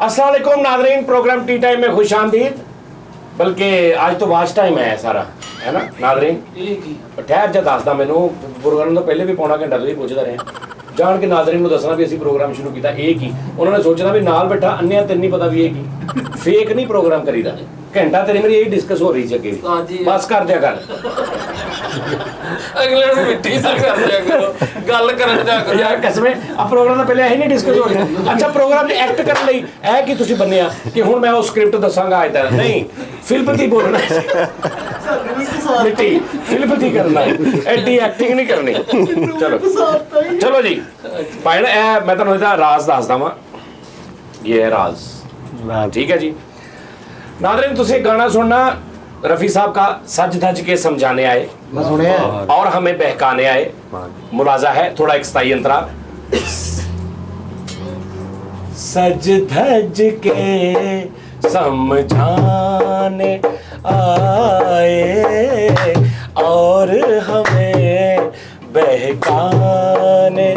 अस्सलाम वालेकुम नाज़रीन, प्रोग्राम टी टाइम में खुश आमदीद। बल्कि आज तो वाच टाइम है सारा, है ना नाज़रीन। ठहर जा दसदा मैनू प्रोग्राम तो पहले भी पौना घंटा तुसीं पुछदे रहे जान के नाज़रीन नूं दसना भी असीं प्रोग्राम शुरू किया एक ही उन्होंने सोचना भी नाल बैठा अन्या तेन नहीं पता भी एक ही फेक नहीं प्रोग्राम करीदा। घंटा तेरी मेरी यही डिस्कस हो रही थी अगे, बस कर दिया गल अगले ਨੂੰ ਮਿੱਟੀ ਨਾ ਕਰ ਦਿਆ ਕਰੋ, ਗੱਲ ਕਰਨ ਦਿਆ ਕਰੋ यार कसमें अब प्रोग्राम तो पहले यही नहीं डिस्कस हो रही। अच्छा प्रोग्राम में एक्ट करने लई है कि तुसी बन्ने आ कि हुण मैं वो स्क्रिप्ट दसांगा अज तक नहीं फिल्म दी बोलना मिट्टी फिल्म दी करना एडी एक्टिंग नहीं करनी। चलो चलो जी भाई ना मैं तुहानूं इहदा राज दसदा वां, ये है राज, ठीक है जी। नाज़रीन तुसी गाना सुनना रफ़ी साहब का सज धज के समझाने आए और हमें बहकाने आए। मुलाजा है थोड़ा एक स्थायी अंतरा। सज धज के समझाने आए और हमें बहकाने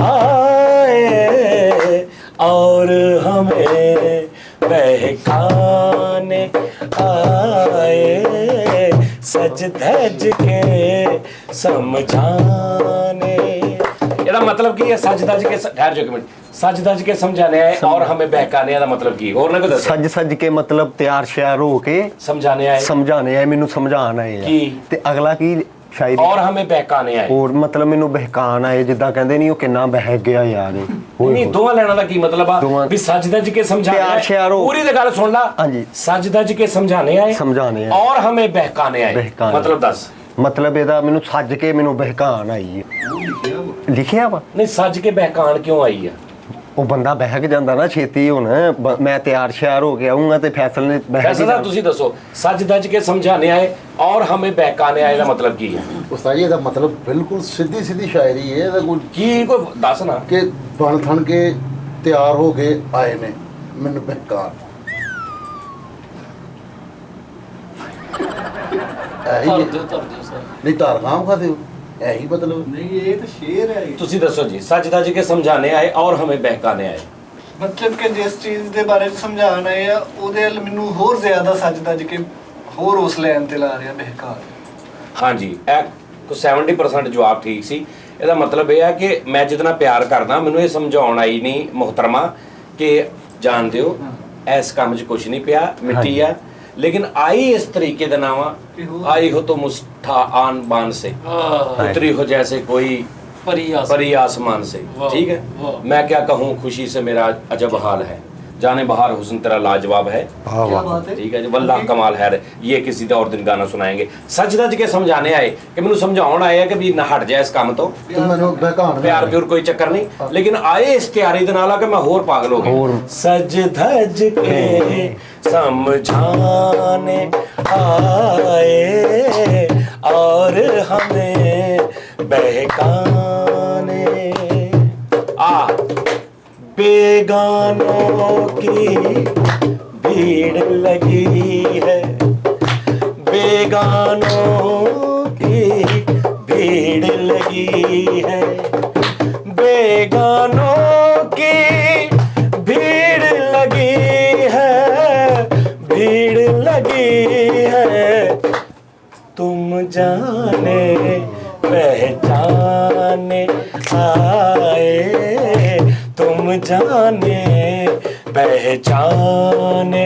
आए और हमें बहकाने आए सज धज के समझाने। ਇਹਦਾ मतलब ਕੀ ਹੈ सज धज के ठहर जाओ एक मिनट, सज धज के समझाने आए और हमें बहकाने ਦਾ मतलब ਕੀ ਹੋਰ ਨਾ ਕੋਈ ਦੱਸ। सज सज के मतलब तैयार श्यार हो के समझाने आए मैनू समझाना है की ते अगला की शायरी और हमें बहकाने आए और मतलब मैनू बहकान आए जिद्दां कहंदे नहीं ਉਹ ਕਿੰਨਾ ਬਹਿ ਗਿਆ ਯਾਰ। नहीं दोवां ਲੈਣਾ ਦਾ ਕੀ मतलब ਆ ਵੀ सज धज के समझाने तैयार श्यार हो पूरी ते ਗੱਲ सुन ला। हाँ जी सज धज के समझाने आए और हमें बहकाने आए मतलब दस मतलब ਇਹਦਾ ਮੈਨੂੰ ਸੱਜ ਕੇ ਮੈਨੂੰ ਬਹਿਕਾਨ ਆਈ ਲਿਖਿਆ ਵਾ नहीं सज के बहकान क्यों आई है। ਉਹ ਬੰਦਾ ਬਹਿਕ ਜਾਂਦਾ ਨਾ ਛੇਤੀ ਹੁਣ ਮੈਂ ਤਿਆਰ ਸ਼ਿਆਰ ਹੋ ਕੇ ਆਉਂਗਾ ਤੇ ਫੈਸਲ ਨੇ फैसल साहब ਤੁਸੀਂ ਦੱਸੋ सज धज के समझाने आए और हमें बहकाने आए ਦਾ मतलब ਕੀ ਹੈ। ਉਸਤਾਦ ਜੀ ਇਹਦਾ ਮਤਲਬ ਬਿਲਕੁਲ ਸਿੱਧੀ ਸਿੱਧੀ ਸ਼ਾਇਰੀ ਹੈ। ਇਹਦਾ ਕੋਈ ਦੱਸ ਨਾ ਕਿ ਬਣ ਥਣ ਕੇ ਤਿਆਰ ਹੋ ਕੇ ਆਏ ਨੇ ਮੈਨੂੰ ਬਹਿਕਾਰ ਧਰ ਦਿਓ ਸਰ। ਨਹੀਂ ਧਾਰ ਖਾਮ ਖਾਦੇ ਹੋ ਇਹੀ ਮਤਲਬ नहीं ये तो शेर है। ਤੁਸੀਂ ਦੱਸੋ ਜੀ सज धज के समझाने आए और हमें बहकाने आए मतलब कि जिस चीज़ ਦੇ ਬਾਰੇ ਸਮਝਾਉਣ ਆਏ ਆ ਉਹਦੇ ਵੱਲ ਮੈਨੂੰ ਹੋਰ ਜ਼ਿਆਦਾ ਸੱਜ ਦੱਜ ਕੇ ਹੋਰ ਉਸ ਲਾਈਨ ਤੇ ਲਾ ਰਿਹਾ ਬਹਿਕਾਰ। हाँ जी को 70% ਜਵਾਬ ਠੀਕ ਸੀ। ਇਹਦਾ ਮਤਲਬ ਇਹ ਹੈ ਕਿ ਮੈਂ ਜਿਤਨਾ ਪਿਆਰ ਕਰਦਾ ਮੈਨੂੰ ਇਹ ਸਮਝਾਉਣ ਆਈ ਨਹੀਂ ਮੁਹਤਰਮਾ ਕਿ ਜਾਣ ਦਿਓ ਇਸ ਕੰਮ 'ਚ ਕੁਝ ਨਹੀਂ ਪਿਆ ਮਿੱਟੀ ਆ लेकिन आई इस तरीके का नाम आई हो तो मुस्ठा आन बान से उतरी हो जैसे कोई परी आसमान से। ठीक है मैं क्या कहूँ खुशी से मेरा अजब हाल है जाने बहार हुस्न तेरा लाजवाब है। ठीक है जी वल्लाह कमाल है। ये किसी और दिन गाना सुनाएंगे। सच धज के समझाने आए कि मैनू समझाउण आए कि भी ना हट जाए इस काम तो प्यार प्योर कोई चक्कर नहीं लेकिन आए इस तैयारी दे नाल कि मैं होर पागल हो गया। सज धज के समझाने आए और हमें बहकाने बेगानों की भीड़ लगी है बेगानों की भीड़ लगी है बेगानों की भीड़ लगी है भीड़ लगी है तुम जाने पहचाने आए तुम जाने पहचाने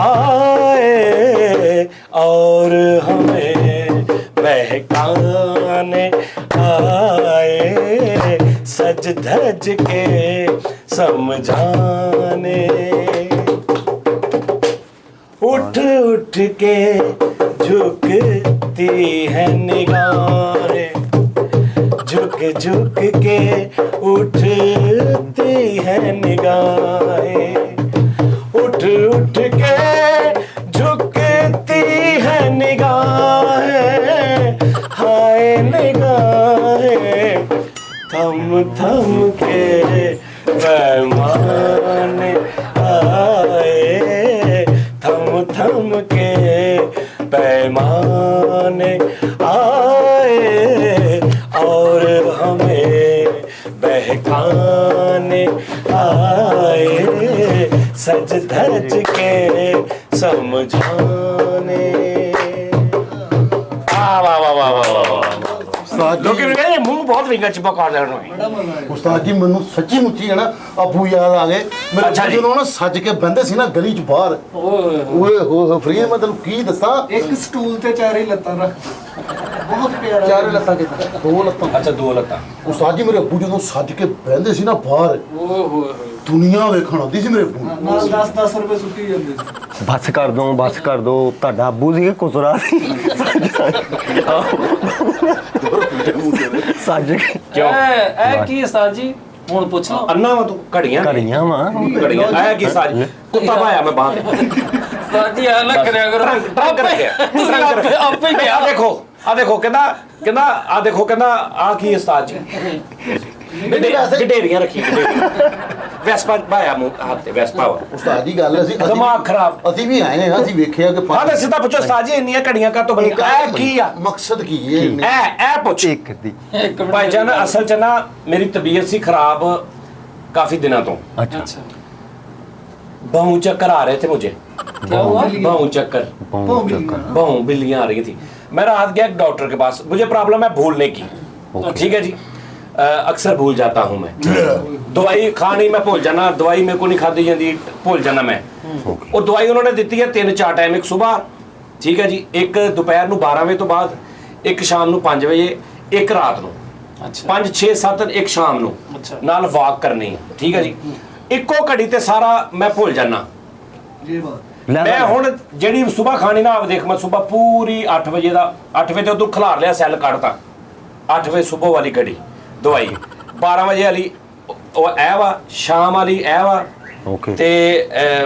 आए और हमें बहकाने आए सज धज के समझाने। उठ उठ के झुकती है निगाहें झुक झुक के उठती है निगाहें उठ उठ के झुकती है निगाहें हाय निगाहें थम थम के पैमाने आए थम थम के पैमाने आए और हमें बहकाने आए सज धज के समझाने वाह वाह वाह वाह वाह ਉਸਤਾਦ ਲੋਕੀ ਜੀ ਮੈਨੂੰ ਕਹਿੰਦੇ ਮੂੰਹ ਬਹੁਤ ਵਿੰਗਾ ਚ ਪਕਾ ਲੈਣਾ ਹੈ ਬੜਾ ਮਜ਼ਾ ਆਇਆ ਉਸਤਾਦ ਜੀ ਮੈਨੂੰ ਸੱਚੀ ਮੁੱਚੀ ਹੈ ਨਾ ਅੱਬੂ ਯਾਦ ਆ ਗਏ ਮੇਰੇ ਅੱਛਾ ਜੀ। ਜਦੋਂ ਨਾ ਸੱਜ ਕੇ ਬੰਦੇ ਸੀ ਨਾ ਗਲੀ ਚ ਬਾਹਰ ਓਏ ਹੋ ਫਰੀ ਮੈਂ ਤੈਨੂੰ ਕੀ ਦੱਸਾਂ ਇੱਕ ਸਟੂਲ ਤੇ ਚਾਰੇ ਲੱਤਾਂ ਰੱਖ ਬਹੁਤ ਪਿਆਰਾ ਚਾਰੇ ਲੱਤਾਂ ਕਿੱਥੇ ਦੋ ਲੱਤਾਂ ਅੱਛਾ ਦੋ ਲੱਤਾਂ ਉਸਤਾਦ ਜੀ ਮੇਰੇ ਅੱਬੂ ਜਦੋਂ ਸੱਜ ਕੇ ਬਹਿੰਦੇ ਸੀ ਨਾ ਬਾਹਰ ਦੁਨੀਆ ਵੇਖਣ ਆਉਂਦੀ ਸੀ ਮੇਰੇ ਅੱਬੂ ਨੂੰ। ਨਾਲ 10-10 ਰੁਪਏ ਸੁੱਟੀ ਜਾਂਦੇ ਸੀ ਬਸ ਕਰ ਦੋ ਤੁਹਾਡਾ ਅੱਬੂ ਸੀ ਕੁਸਰਾ ਸੀ ਸੱਜ ਕੇ ਕਿਉਂ ਇਹ ਕੀ ਉਸਤਾਦ ਜੀ ਹੁਣ ਪੁੱਛ ਲਓ ਅੰਨਾ ਵਾ ਤੂੰ ਘੜੀਆਂ ਕਰੀਆਂ ਵਾ ਘੜੀਆਂ ਆਇਆ ਕੀ ਸਾਜ ਕੁੱਤਾ ਭਾਇਆ ਮੈਂ ਬਾਹਰ ਉਸਤਾਦ ਜੀ ਆ ਨਾ ਕਰਿਆ ਕਰੋ ਟਰੰਕ ਰੱਖਿਆ ਆਪੇ ਹੀ ਆ ਦੇਖੋ ਕਹਿੰਦਾ ਆ ਦੇਖੋ ਕਹਿੰਦਾ ਆ ਕੀ ਉਸਤਾਦ ਜੀ ਗਡੇਰੀਆਂ ਰੱਖੀ ਵੈਸਪਾ ਭਾਇਆ ਮੂੰਹ ਹੱਥ ਤੇ ਵੈਸਪਾ ਵਾ ਉਸਤਾਦ ਜੀ ਗੱਲ ਅਸੀਂ ਦਿਮਾਗ ਖਰਾਬ। ਅਸੀਂ ਵੀ ਆਏ ਹਾਂ ਅਸੀਂ ਵੇਖਿਆ ਕਿ ਹਾਂ ਤੇ ਸਿੱਧਾ ਪੁੱਛੋ ਉਸਤਾਦ ਜੀ ਇੰਨੀਆਂ ਘੜੀਆਂ ਕਾਹਤੋਂ ਬਣੀਆਂ ਇਹ ਕੀ ਆ ਮਕਸਦ ਕੀ ਹੈ ਇਹ ਪੁੱਛ ਇੱਕ ਦੀ ਇੱਕ ਮਿੰਟ ਭਾਈਜਾਨ ਅਸਲ ਚ ਨਾ ਮੇਰੀ ਤਬੀਅਤ ਸੀ ਖਰਾਬ ਕਾਫੀ ਦਿਨਾਂ ਤੋਂ ਅੱਛਾ अच्छा बहु चक्कर आ रहे थे मुझे क्या हुआ बहु चक्कर ਬਹੁਤ ਚੱਕਰ बहु बिल्लियां आ रही थी मैं रात गया एक डॉक्टर के पास मुझे प्रॉब्लम है भूलने की ठीक है जी अक्सर भूल जाता हूँ मैं दवाई खानी मैं भूल जाना दवाई मेरे को नहीं खाती जाती भूल जाना मैं और दवाई उन्होंने दी है 3-4 टाइम एक सुबह ठीक है जी एक दोपहर ਨੂੰ 12 ਵਜੇ ਤੋਂ ਬਾਅਦ ਇੱਕ ਸ਼ਾਮ ਨੂੰ 5 ਵਜੇ ਇੱਕ ਰਾਤ ਨੂੰ अच्छा 5 6 7 ਇੱਕ ਸ਼ਾਮ ਨੂੰ ਅੱਛਾ। ਨਾਲ ਵਾਕ ਕਰਨੀ ਹੈ ਠੀਕ ਹੈ ਜੀ ਇੱਕੋ ਘੜੀ ਤੇ ਸਾਰਾ ਮੈਂ ਭੁੱਲ ਜਾਣਾ ਇਹ ਬਾਤ ਮੈਂ ਹੁਣ ਜਿਹੜੀ ਸਵੇਰ ਖਾਣੀ ਨਾ ਆਪ ਦੇਖ ਮੈਂ ਸਵੇਰ ਪੂਰੀ 8 ਵਜੇ ਦਾ 8 ਵਜੇ ਤੋਂ ਖਿਲਾਰ ਲਿਆ ਸੈੱਲ ਕੱਢਤਾ 8 ਵਜੇ ਸਵੇਰ ਵਾਲੀ ਘੜੀ ਦਵਾਈ 12 ਵਜੇ ਵਾਲੀ ਉਹ ਇਹ ਵਾ ਸ਼ਾਮ ਵਾਲੀ ਇਹ ਵਾ ਓਕੇ ਤੇ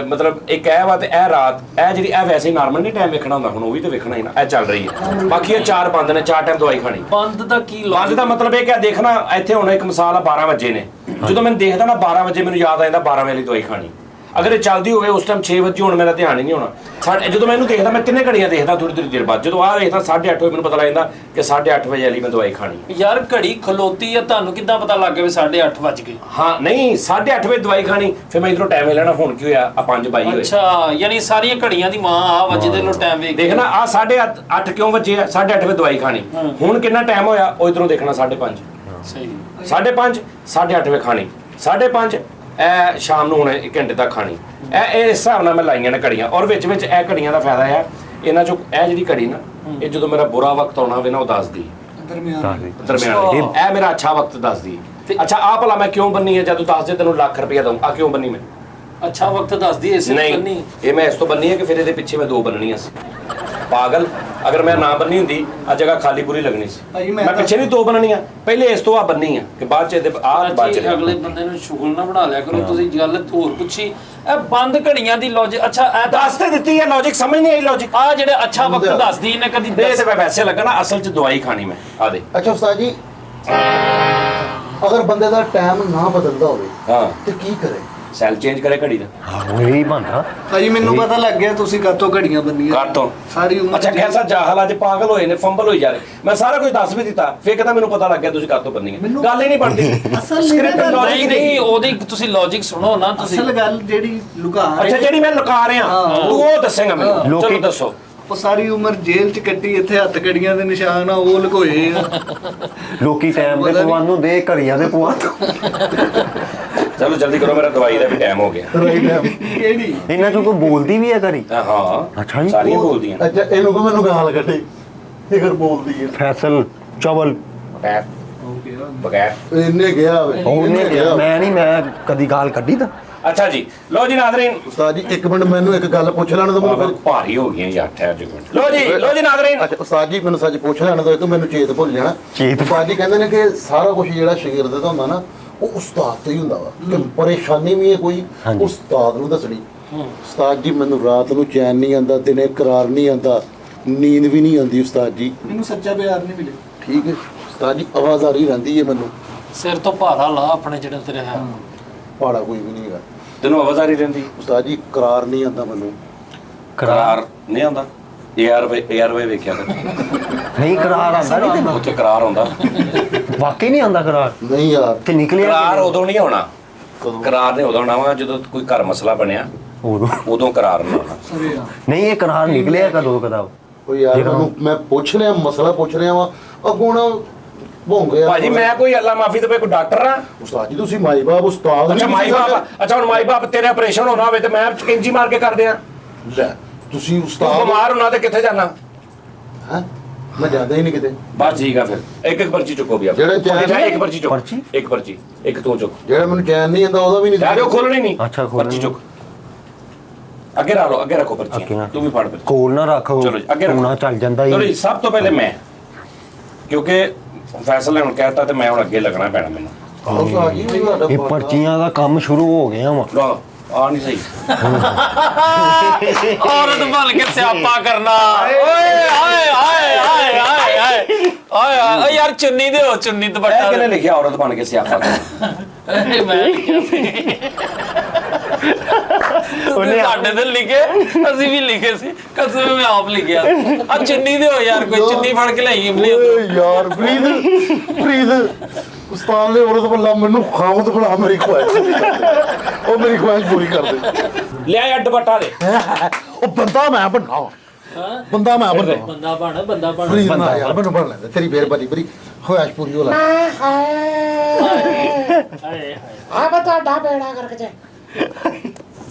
ਮਤਲਬ ਇੱਕ ਇਹ ਵਾ ਤੇ ਇਹ ਰਾਤ ਇਹ ਜਿਹੜੀ ਇਹ ਵੈਸੇ ਹੀ ਨਾਰਮਲ ਨਹੀਂ ਟਾਈਮ ਵੇਖਣਾ ਹੁੰਦਾ ਹੁਣ ਉਹ ਵੀ ਤੇ ਵੇਖਣਾ ਹੀ ਨਾ ਇਹ ਚੱਲ ਰਹੀ ਹੈ ਬਾਕੀ ਇਹ 4 ਬੰਦ ਨੇ 4 ਟਾਈਮ ਦਵਾਈ ਖਾਣੀ ਬੰਦ ਦਾ ਕੀ ਬੰਦ logic? ਦਾ ਮਤਲਬ ਇਹ ਕਿ ਦੇਖਣਾ ਇੱਥੇ ਹੁਣ ਇੱਕ ਮਿਸਾਲ ਆ 12 ਵਜੇ ਨੇ ਜਦੋਂ ਮੈਨੂੰ ਦੇਖਦਾ ਨਾ 12 ਵਜੇ ਮੈਨੂੰ ਯਾਦ ਆ ਜਾਂਦਾ 12 ਵਜੇ ਵਾਲੀ ਦਵਾਈ ਖਾਣੀ ਅਗਰ ਇਹ ਚੱਲਦੀ ਹੋਵੇ ਉਸ ਟਾਈਮ 6 ਵਜੇ ਹੁਣ ਮੇਰਾ ਧਿਆਨ ਹੀ ਨਹੀਂ ਹੋਣਾ ਜਦੋਂ ਮੈਨੂੰ ਦੇਖਦਾ ਮੈਂ ਕਿੰਨੇ ਘੜੀਆਂ ਦੇਖਦਾ ਥੋੜੀ ਦੇਰ ਬਾਅਦ ਜਦੋਂ ਆ ਦੇਖਦਾ 8:30 ਵਜੇ ਮੈਨੂੰ ਪਤਾ ਲੱਗ ਜਾਂਦਾ ਕਿ 8:30 ਵਜੇ ਵਾਲੀ ਮੈਂ ਦਵਾਈ ਖਾਣੀ ਯਾਰ ਘੜੀ ਖਲੋਤੀ ਆ ਤੁਹਾਨੂੰ ਕਿੱਦਾਂ ਪਤਾ ਲੱਗ ਗਿਆ ਵੀ 8:30 ਵੱਜ ਗਏ ਹਾਂ ਨਹੀਂ 8:30 ਵਜੇ ਦਵਾਈ ਖਾਣੀ ਫਿਰ ਮੈਂ ਇਧਰੋਂ ਟਾਈਮ ਲੈਣਾ ਹੁਣ ਕੀ ਹੋਇਆ ਆ 5:22 ਹੋਏ ਅੱਛਾ ਯਾਨੀ ਸਾਰੀਆਂ ਘੜੀਆਂ ਦੀ ਮਾਂ ਆ ਵੱਜਦੇ ਨੂੰ ਟਾਈਮ ਵੇਖ ਦੇਖਣਾ ਆ 8:30 ਕਿਉਂ ਵਜੇ ਆ 8:30 ਵਜੇ ਦਵਾਈ ਖਾਣੀ ਹੁਣ ਕਿੰਨਾ ਟਾਈਮ ਹੋਇਆ ਉਹ ਇਧਰੋਂ ਦੇਖਣਾ 5:30 ਸਹੀ 5:30 8:30 ਵਜੇ ਖਾਣੀ 5:30 ਇਹ ਸ਼ਾਮ ਨੂੰ ਹੁਣ 1 ਘੰਟੇ ਤੱਕ ਖਾਣੀ ਇਹ ਇਸ ਹਿਸਾਬ ਨਾਲ ਮੈਂ ਲਾਈਆਂ ਨੇ ਘੜੀਆਂ ਔਰ ਵਿੱਚ ਵਿੱਚ ਇਹ ਘੜੀਆਂ ਦਾ ਫਾਇਦਾ ਹੈ ਇਹਨਾਂ ਚੋਂ ਇਹ ਜਿਹੜੀ ਘੜੀ ਨਾ ਇਹ ਜਦੋਂ ਮੇਰਾ ਬੁਰਾ ਵਕਤ ਆਉਣਾ ਹੋਵੇ ਨਾ ਉਹ ਦੱਸਦੀ ਦਰਮਿਆਨ ਦਰਮਿਆਨ ਇਹ ਮੇਰਾ ਅੱਛਾ ਵਕਤ ਦੱਸਦੀ ਅੱਛਾ ਆ ਭਲਾ ਮੈਂ ਕਿਉਂ ਬੰਨੀ ਹੈ ਜਦੋਂ ਦੱਸ ਦੇ ਤੈਨੂੰ ਲੱਖ ਰੁਪਇਆ ਦਊਂ ਆ ਕਿਉਂ ਬੰਨੀ ਮੈਂ ਅੱਛਾ ਵਕਤ ਦੱਸਦੀ ਇਸੇ ਨਹੀਂ ਬੰਨੀ ਇਹ ਮੈਂ ਇਸ ਤੋਂ ਬੰਨੀ ਹੈ ਕਿ ਫਿਰ ਇਹਦੇ ਪਿੱਛੇ ਮੈਂ 2 ਬੰਨਣੀਆਂ ਸੀ ਪਾਗਲ ਅਗਰ ਮੈਂ ਨਾ ਬੰਨੀ ਹੁੰਦੀ ਆ ਜਗ੍ਹਾ ਖਾਲੀ ਪੂਰੀ ਲੱਗਣੀ ਸੀ ਭਾਈ ਮੈਂ ਮੈਂ ਪਿੱਛੇ ਨਹੀਂ 2 ਬੰਨਣੀਆਂ ਪਹਿਲੇ ਇਸ ਤੋਂ ਆ ਬੰਨੀ ਆ ਕਿ ਬਾਅਦ ਚ ਇਹਦੇ ਆ ਬਾਅਦ ਚ ਅਗਲੇ ਬੰਦੇ ਨੂੰ ਸ਼ੁਗਲ ਨਾ ਬਣਾ ਲਿਆ ਕਰੋ ਤੁਸੀਂ ਗੱਲ ਹੋਰ ਪੁੱਛੀ ਇਹ ਬੰਦ ਘੜੀਆਂ ਦੀ ਲੌਜਿਕ ਅੱਛਾ ਇਹ ਦੱਸ ਤੇ ਦਿੱਤੀ ਹੈ ਲੌਜਿਕ ਸਮਝ ਨਹੀਂ ਆਈ ਲੌਜਿਕ ਆ ਜਿਹੜੇ ਅੱਛਾ ਵਕਤ ਦੱਸਦੀ ਇਹਨੇ ਕਦੀ ਦੇ ਤੇ ਵੈਸੇ ਲੱਗਣਾ ਅਸਲ ਚ ਦਵਾਈ ਖਾਣੀ ਮੈਂ ਆ ਦੇ ਅੱਛਾ ਉਸਤਾਦ ਜੀ ਅਗਰ ਬੰਦੇ ਦਾ ਟਾਈਮ ਨਾ ਬਦਲਦਾ ਹੋਵੇ ਹਾਂ ਤੇ ਕੀ ਕਰੇ ਸੈੱਲ ਚੇਂਜ ਕਰੇ ਘੜੀ ਦਾ ਹਾਂ ਇਹੀ ਬੰਦਾ ਭਾਈ ਮੈਨੂੰ ਪਤਾ ਲੱਗ ਗਿਆ ਤੁਸੀਂ ਕਾਤੋਂ ਘੜੀਆਂ ਬੰਨੀਆਂ ਕਰ ਤੋਂ ਸਾਰੀ ਉਮਰ ਅੱਛਾ ਕੈਸਾ ਜਾਹਲ ਅੱਜ ਪਾਗਲ ਹੋਏ ਨੇ ਫੰਬਲ ਹੋਈ ਜਾ ਰਹੇ ਮੈਂ ਸਾਰਾ ਕੁਝ ਦੱਸ ਵੀ ਦਿੱਤਾ ਫੇਰ ਕਹਿੰਦਾ ਮੈਨੂੰ ਪਤਾ ਲੱਗ ਗਿਆ ਤੁਸੀਂ ਕਾਤੋਂ ਬੰਨੀ ਹੈ ਗੱਲ ਹੀ ਨਹੀਂ ਬਣਦੀ ਅਸਲ Script ਨਹੀਂ logic ਨਹੀਂ ਨਹੀਂ ਉਹਦੀ ਤੁਸੀਂ ਲੌਜਿਕ ਸੁਣੋ ਨਾ ਤੁਸੀਂ ਅਸਲ ਗੱਲ ਜਿਹੜੀ ਲੁਕਾ ਅੱਛਾ ਜਿਹੜੀ ਮੈਂ ਲੁਕਾ ਰਿਹਾ ਤੂੰ ਉਹ ਦੱਸੇਗਾ ਮੈਨੂੰ ਚਲੋ ਦੱਸੋ ਉਹ ਸਾਰੀ ਉਮਰ ਜੇਲ੍ਹ ਚ ਕੱਟੀ ਇੱਥੇ ਹੱਥ ਕੜੀਆਂ ਦੇ ਨਿਸ਼ਾਨ ਆ ਉਹ ਲੁਕੋਏ ਆ ਲੋਕੀ ਟਾਈਮ ਦੇ ਪਵਾਨ ਨੂੰ ਦੇ ਘੜੀਆਂ ਦੇ ਪਵਾਨ ਚਲੋ ਜਲਦੀ ਕਰੋ ਮੇਰਾ ਦਵਾਈ ਦਾ ਵੀ ਟਾਈਮ ਹੋ ਗਿਆ ਕਿਹੜੀ ਇਹਨਾਂ ਚੋਂ ਕੋਈ ਬੋਲਦੀ ਵੀ ਹੈ ਘੜੀ ਹਾਂ ਅੱਛਾ ਜੀ ਸਾਰੀਆਂ ਬੋਲਦੀਆਂ ਅੱਛਾ ਇਹਨੂੰ ਕੋ ਮੈਨੂੰ ਗਾਲ ਕੱਢੇ ਫਿਕਰ ਬੋਲਦੀ ਹੈ ਫੈਸਲ ਚਵਲ ਪੈਪ ਬਗੈਰ ਇਹਨੇ ਗਿਆ ਵੇ ਉਹਨੇ ਕਿਹਾ ਮੈਂ ਕਦੀ ਗਾਲ ਕੱਢੀ ਤਾਂ ਅੱਛਾ ਜੀ ਲੋ ਜੀ ਨਾਜ਼ਰੀਨ ਉਸਤਾਦ ਜੀ ਇੱਕ ਮਿੰਟ ਮੈਨੂੰ ਇੱਕ ਗੱਲ ਪੁੱਛ ਲੈਣ ਦਿਓ ਮੈਨੂੰ ਫਿਰ ਭਾਰੀ ਹੋ ਗਈਆਂ ਯਾਰ ਠਹਿਰ ਜੀ ਮਿੰਟ ਲੋ ਜੀ ਨਾਜ਼ਰੀਨ ਅੱਛਾ ਉਸਤਾਦ ਜੀ ਮੈਨੂੰ ਸੱਚ ਪੁੱਛ ਲੈਣ ਦਿਓ ਕਿ ਮੈਨੂੰ ਚੇਤ ਭੁੱਲ ਜਾਣਾ ਚੇਤ। ਉਸਤਾਦ ਜੀ ਕਹਿੰਦੇ ਨੇ ਕਿ ਸਾਰਾ ਕੁਝ ਜਿਹੜਾ ਸ਼ਾਗਿਰਦ ਦਾ ਹੁੰਦਾ ਨਾ ਉਹ ਉਸਤਾਦ ਤੋਂ ਹੀ ਹੁੰਦਾ ਵਾ ਕਿ ਪਰੇਸ਼ਾਨੀ ਵੀ ਹੈ ਕੋਈ ਹਾਂਜੀ। ਉਸਤਾਦ ਨੂੰ ਦੱਸਣੀ ਉਸਤਾਦ ਜੀ ਮੈਨੂੰ ਰਾਤ ਨੂੰ ਚੈਨ ਨਹੀਂ ਆਉਂਦਾ ਦਿਨੇ ਕਰਾਰ ਨਹੀਂ ਆਉਂਦਾ ਨੀਂਦ ਵੀ ਨਹੀਂ ਆਉਂਦੀ ਉਸਤਾਦ ਜੀ ਮੈਨੂੰ ਸੱਚਾ ਪਿਆਰ ਨਹੀਂ ਮਿਲਿਆ ਠੀਕ ਹੈ ਉਸਤਾਦ ਜੀ ਆਵਾਜ਼ਾਰੀ ਰਹਿੰਦੀ ਹੈ ਮੈਨੂੰ ਸਿਰ ਤੋਂ ਭਾਰਾ ਲਾ ਆਪਣੇ ਜਿਹੜੇ ਤੇਰੇ ਹੈ ਪਾੜਾ ਕੋਈ ਵੀ ਨਹੀਂ ਹੈਗਾ ਤੈਨੂੰ ਆਵਾਜ਼ ਆ ਰਹੀ ਰਹਿੰਦੀ ਉਸਤਾਦ ਜੀ ਕਰਾਰ ਨਹੀਂ ਆਉਂਦਾ ਮੈਨੂੰ ਕਰਾਰ ਨਹੀਂ ਆਉਂਦਾ ਏਆਰ ਵੇ ਵੇਖਿਆ ਕਰ ਨਹੀਂ ਕਰਾਰ ਆਂਦਾ ਨਹੀਂ ਤੈਨੂੰ ਉੱਥੇ ਕਰਾਰ ਆਉਂਦਾ ਵਾਕਈ ਨਹੀਂ ਆਂਦਾ ਕਰਾਰ ਨਹੀਂ ਯਾਰ ਤੇ ਨਿਕਲਿਆ ਕਰਾਰ ਉਦੋਂ ਨਹੀਂ ਆਉਣਾ ਕਦੋਂ? ਕਰਾਰ ਨੇ ਉਦੋਂ ਹੋਣਾ ਵਾ ਜਦੋਂ ਕੋਈ ਘਰ ਮਸਲਾ ਬਣਿਆ, ਉਦੋਂ ਕਰਾਰ ਨਹੀਂ ਹੋਣਾ। ਨਹੀਂ ਇਹ ਕਰਾਰ ਨਿਕਲਿਆ ਕਦੋਂ ਕਦਾ? ਉਹ ਯਾਰ ਮੈਨੂੰ ਮੈਂ ਪੁੱਛ ਰਿਹਾ, ਮਸਲਾ ਪੁੱਛ ਰਿਹਾ ਵਾਂ, ਅੱਗੋਂ ਨਾ ਭੌਂਕ ਗਿਆ। ਭਾਜੀ ਮੈਂ ਕੋਈ ਅੱਲਾ ਮਾਫੀ ਤੋਂ ਕੋਈ ਡਾਕਟਰ ਆ? ਉਸਤਾਦ ਜੀ ਤੁਸੀਂ ਮਾਈ ਬਾਪ ਉਸਤਾਦ ਅੱਛਾ ਨਹੀਂ ਮਾਈ ਬਾਪ, ਅੱਛਾ ਹੁਣ ਮਾਈ ਬਾਪ ਤੇਰੇ ਆਪਰੇਸ਼ਨ ਹੋਣਾ ਹੋਵੇ ਤੇ ਮੈਂ ਚਕਿੰਜੀ ਮਾਰ ਕੇ ਕਰ ਦਿਆਂ? ਲੈ ਤੁਸੀਂ ਤੂੰ ਉਸਤਾਦ ਬਿਮਾਰ ਹੋਣਾ ਤੇ ਕਿੱਥੇ ਜਾਣਾ? ਹੈ, ਮੈਂ ਜਾਂਦਾ ਹੀ ਨਹੀਂ ਕਿਤੇ। ਬਸ ਠੀਕ ਆ ਫਿਰ ਇੱਕ ਇੱਕ ਪਰਚੀ ਚੁੱਕੋ ਵੀ ਆਪ ਜਿਹੜੇ ਚੈਨ- ਇੱਕ ਪਰਚੀ ਚੁੱਕ, ਪਰਚੀ? ਇੱਕ ਪਰਚੀ, ਇੱਕ ਤੂੰ ਚੁੱਕ। ਜਿਹੜਾ ਮੈਨੂੰ ਚੈਨ ਨਹੀਂ ਆਉਂਦਾ ਉਹਦਾ ਵੀ ਨਹੀਂ। ਯਾਰ ਉਹ ਖੋਲਣੀ ਨਹੀਂ। ਅੱਛਾ, ਖੋਲਣੀ ਪਰਚੀ ਚੁੱਕ, ਅੱਗੇ ਰੱਖ ਲਓ, ਅੱਗੇ ਰੱਖੋ ਅੱਗੇ ਪਰਚੀ, ਨਾ। ਤੂੰ ਵੀ ਫੜ ਪਰਚੀ। ਕੋਲ ਨਾ ਰੱਖੋ, ਚਲੋ ਜੀ, ਅੱਗੇ ਰੱਖੋ। ਟੂਣਾ ਚੱਲ ਜਾਂਦਾ ਚਲੋ ਹੀ। ਜੀ, ਸਭ ਤੋਂ ਪਹਿਲੇ ਮੈਂ, ਕਿਉਂਕਿ ਫੈਸਲਾ ਹੁਣ ਕਹਿਤਾ ਤੇ ਮੈਂ ਹੁਣ ਅੱਗੇ ਲੱਗਣਾ ਪੈਣਾ ਮੈਨੂੰ। ਉਸਤਾਦ ਜੀ ਵੀ ਤੁਹਾਡਾ ਇਹ ਪਰਚੀਆਂ ਦਾ ਕੰਮ ਸ਼ੁਰੂ ਹੋ ਗਿਆ ਵਾ। ਲਓ ਆ ਨਹੀਂ ਸਹੀ। ਔਰਤ ਬਣ ਕੇ ਸਿਆਪਾ ਕਰਨਾ। ਓਏ ਹਾਏ ਹਾਏ ਹਾਏ ਹਾਏ ਹਾਏ ਹਾਏ ਓਏ ਯਾਰ ਚੁੰਨੀ ਦਿਓ, ਚੁੰਨੀ ਇਹ ਦੁਪੱਟਾ ਕਿਹਨੇ ਲਿਖਿਆ ਔਰਤ ਬਣ ਕੇ ਸਿਆਪਾ ਕਰਨਾ? ਮੈਂ ਲਿਖਿਆ ਸੀ। ਉਹਨੇ ਸਾਡੇ ਤੇ ਲਿਖੇ, ਅਸੀਂ ਵੀ ਲਿਖੇ ਸੀ, ਕਸਮ ਮੈਂ ਆਪ ਲਿਖਿਆ। ਆ ਚੁੰਨੀ ਦਿਓ ਯਾਰ, ਕੋਈ ਚੁੰਨੀ ਫੜ ਕੇ ਲਈ ਇਮਲੀ। ਓਏ ਯਾਰ ਫਰੀਦ ਉਸਤਾਦ ਨੇ ਔਰਤ ਬੱਲਾ ਮੈਨੂੰ ਖਾਮਤ ਬਣਾ ਮੇਰੀ ਖੁਆਇਸ਼। ਉਹ ਮੇਰੀ ਖੁਆਇਸ਼ ਪੂਰੀ ਕਰ ਦੇ। ਲਿਆ ਯਾਰ ਦੁਪੱਟਾ ਦੇ। ਉਹ ਬੰਦਾ ਮੈਂ ਬਣਨਾ, ਬੰਦਾ ਮੈਂ ਬਣਨਾ। ਬੰਦਾ ਬਣ ਫਰੀਦ ਨਾ ਯਾਰ ਮੈਨੂੰ ਬਣ ਲੈਂਦੇ, ਤੇਰੀ ਮਿਹਰਬਾਨੀ ਬੜੀ ਖੁਆਇਸ਼ ਪੂਰੀ ਹੋ ਲੈ। ਆ ਬਤਾ ਡਾ ਬੇੜਾ ਕਰਕੇ ਜੇ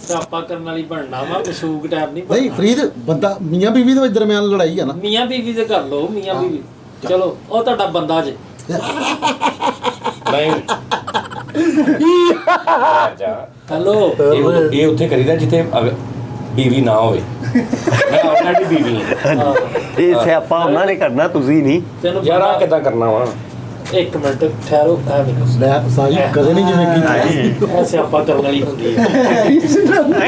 ਸਿਆਪਾ ਕਰਨ ਵਾਲੀ ਬਣਨਾ ਵਾ, ਮਸ਼ੂਕ ਟਾਈਪ ਨਹੀਂ। ਨਹੀਂ ਫਰੀਦ ਬੰਦਾ ਮੀਆਂ ਬੀਵੀ ਦੇ ਦਰਮਿਆਨ ਲੜਾਈ ਆ ਨਾ। ਮੀਆਂ ਬੀਵੀ ਦੇ ਕਰ ਲਓ, ਮੀਆਂ ਬੀਵੀ। ਚਲੋ ਉਹ ਤੁਹਾਡਾ ਬੰਦਾ ਜੇ। ਨਹੀਂ ਜਾ ਹੈਲੋ ਇਹ ਉੱਥੇ ਕਰੀਦਾ ਜਿੱਥੇ ਬੀਵੀ ਨਾ ਹੋਵੇ। ਮੈਂ ਆਲਰੇਡੀ ਬੀਵੀ ਹਾਂ। ਇਹ ਸਿਆਪਾ ਉਹਨਾਂ ਨੇ ਕਰਨਾ, ਤੁਸੀਂ ਨਹੀਂ। ਤੈਨੂੰ ਯਾਰ ਆ ਕਿੱਦਾਂ ਕਰਨਾ ਵਾ? ਇੱਕ ਮਿੰਟ ਠਹਿਰੋ। ਐ ਵੇਖੋ, ਲੈ ਸਾਜੀ ਕਦੇ ਨਹੀਂ ਜਿਵੇਂ ਕੀਤੀ। ਇਹ ਸਿਆਪਾ ਕਰਨ ਵਾਲੀ ਹੁੰਦੀ ਹੈ।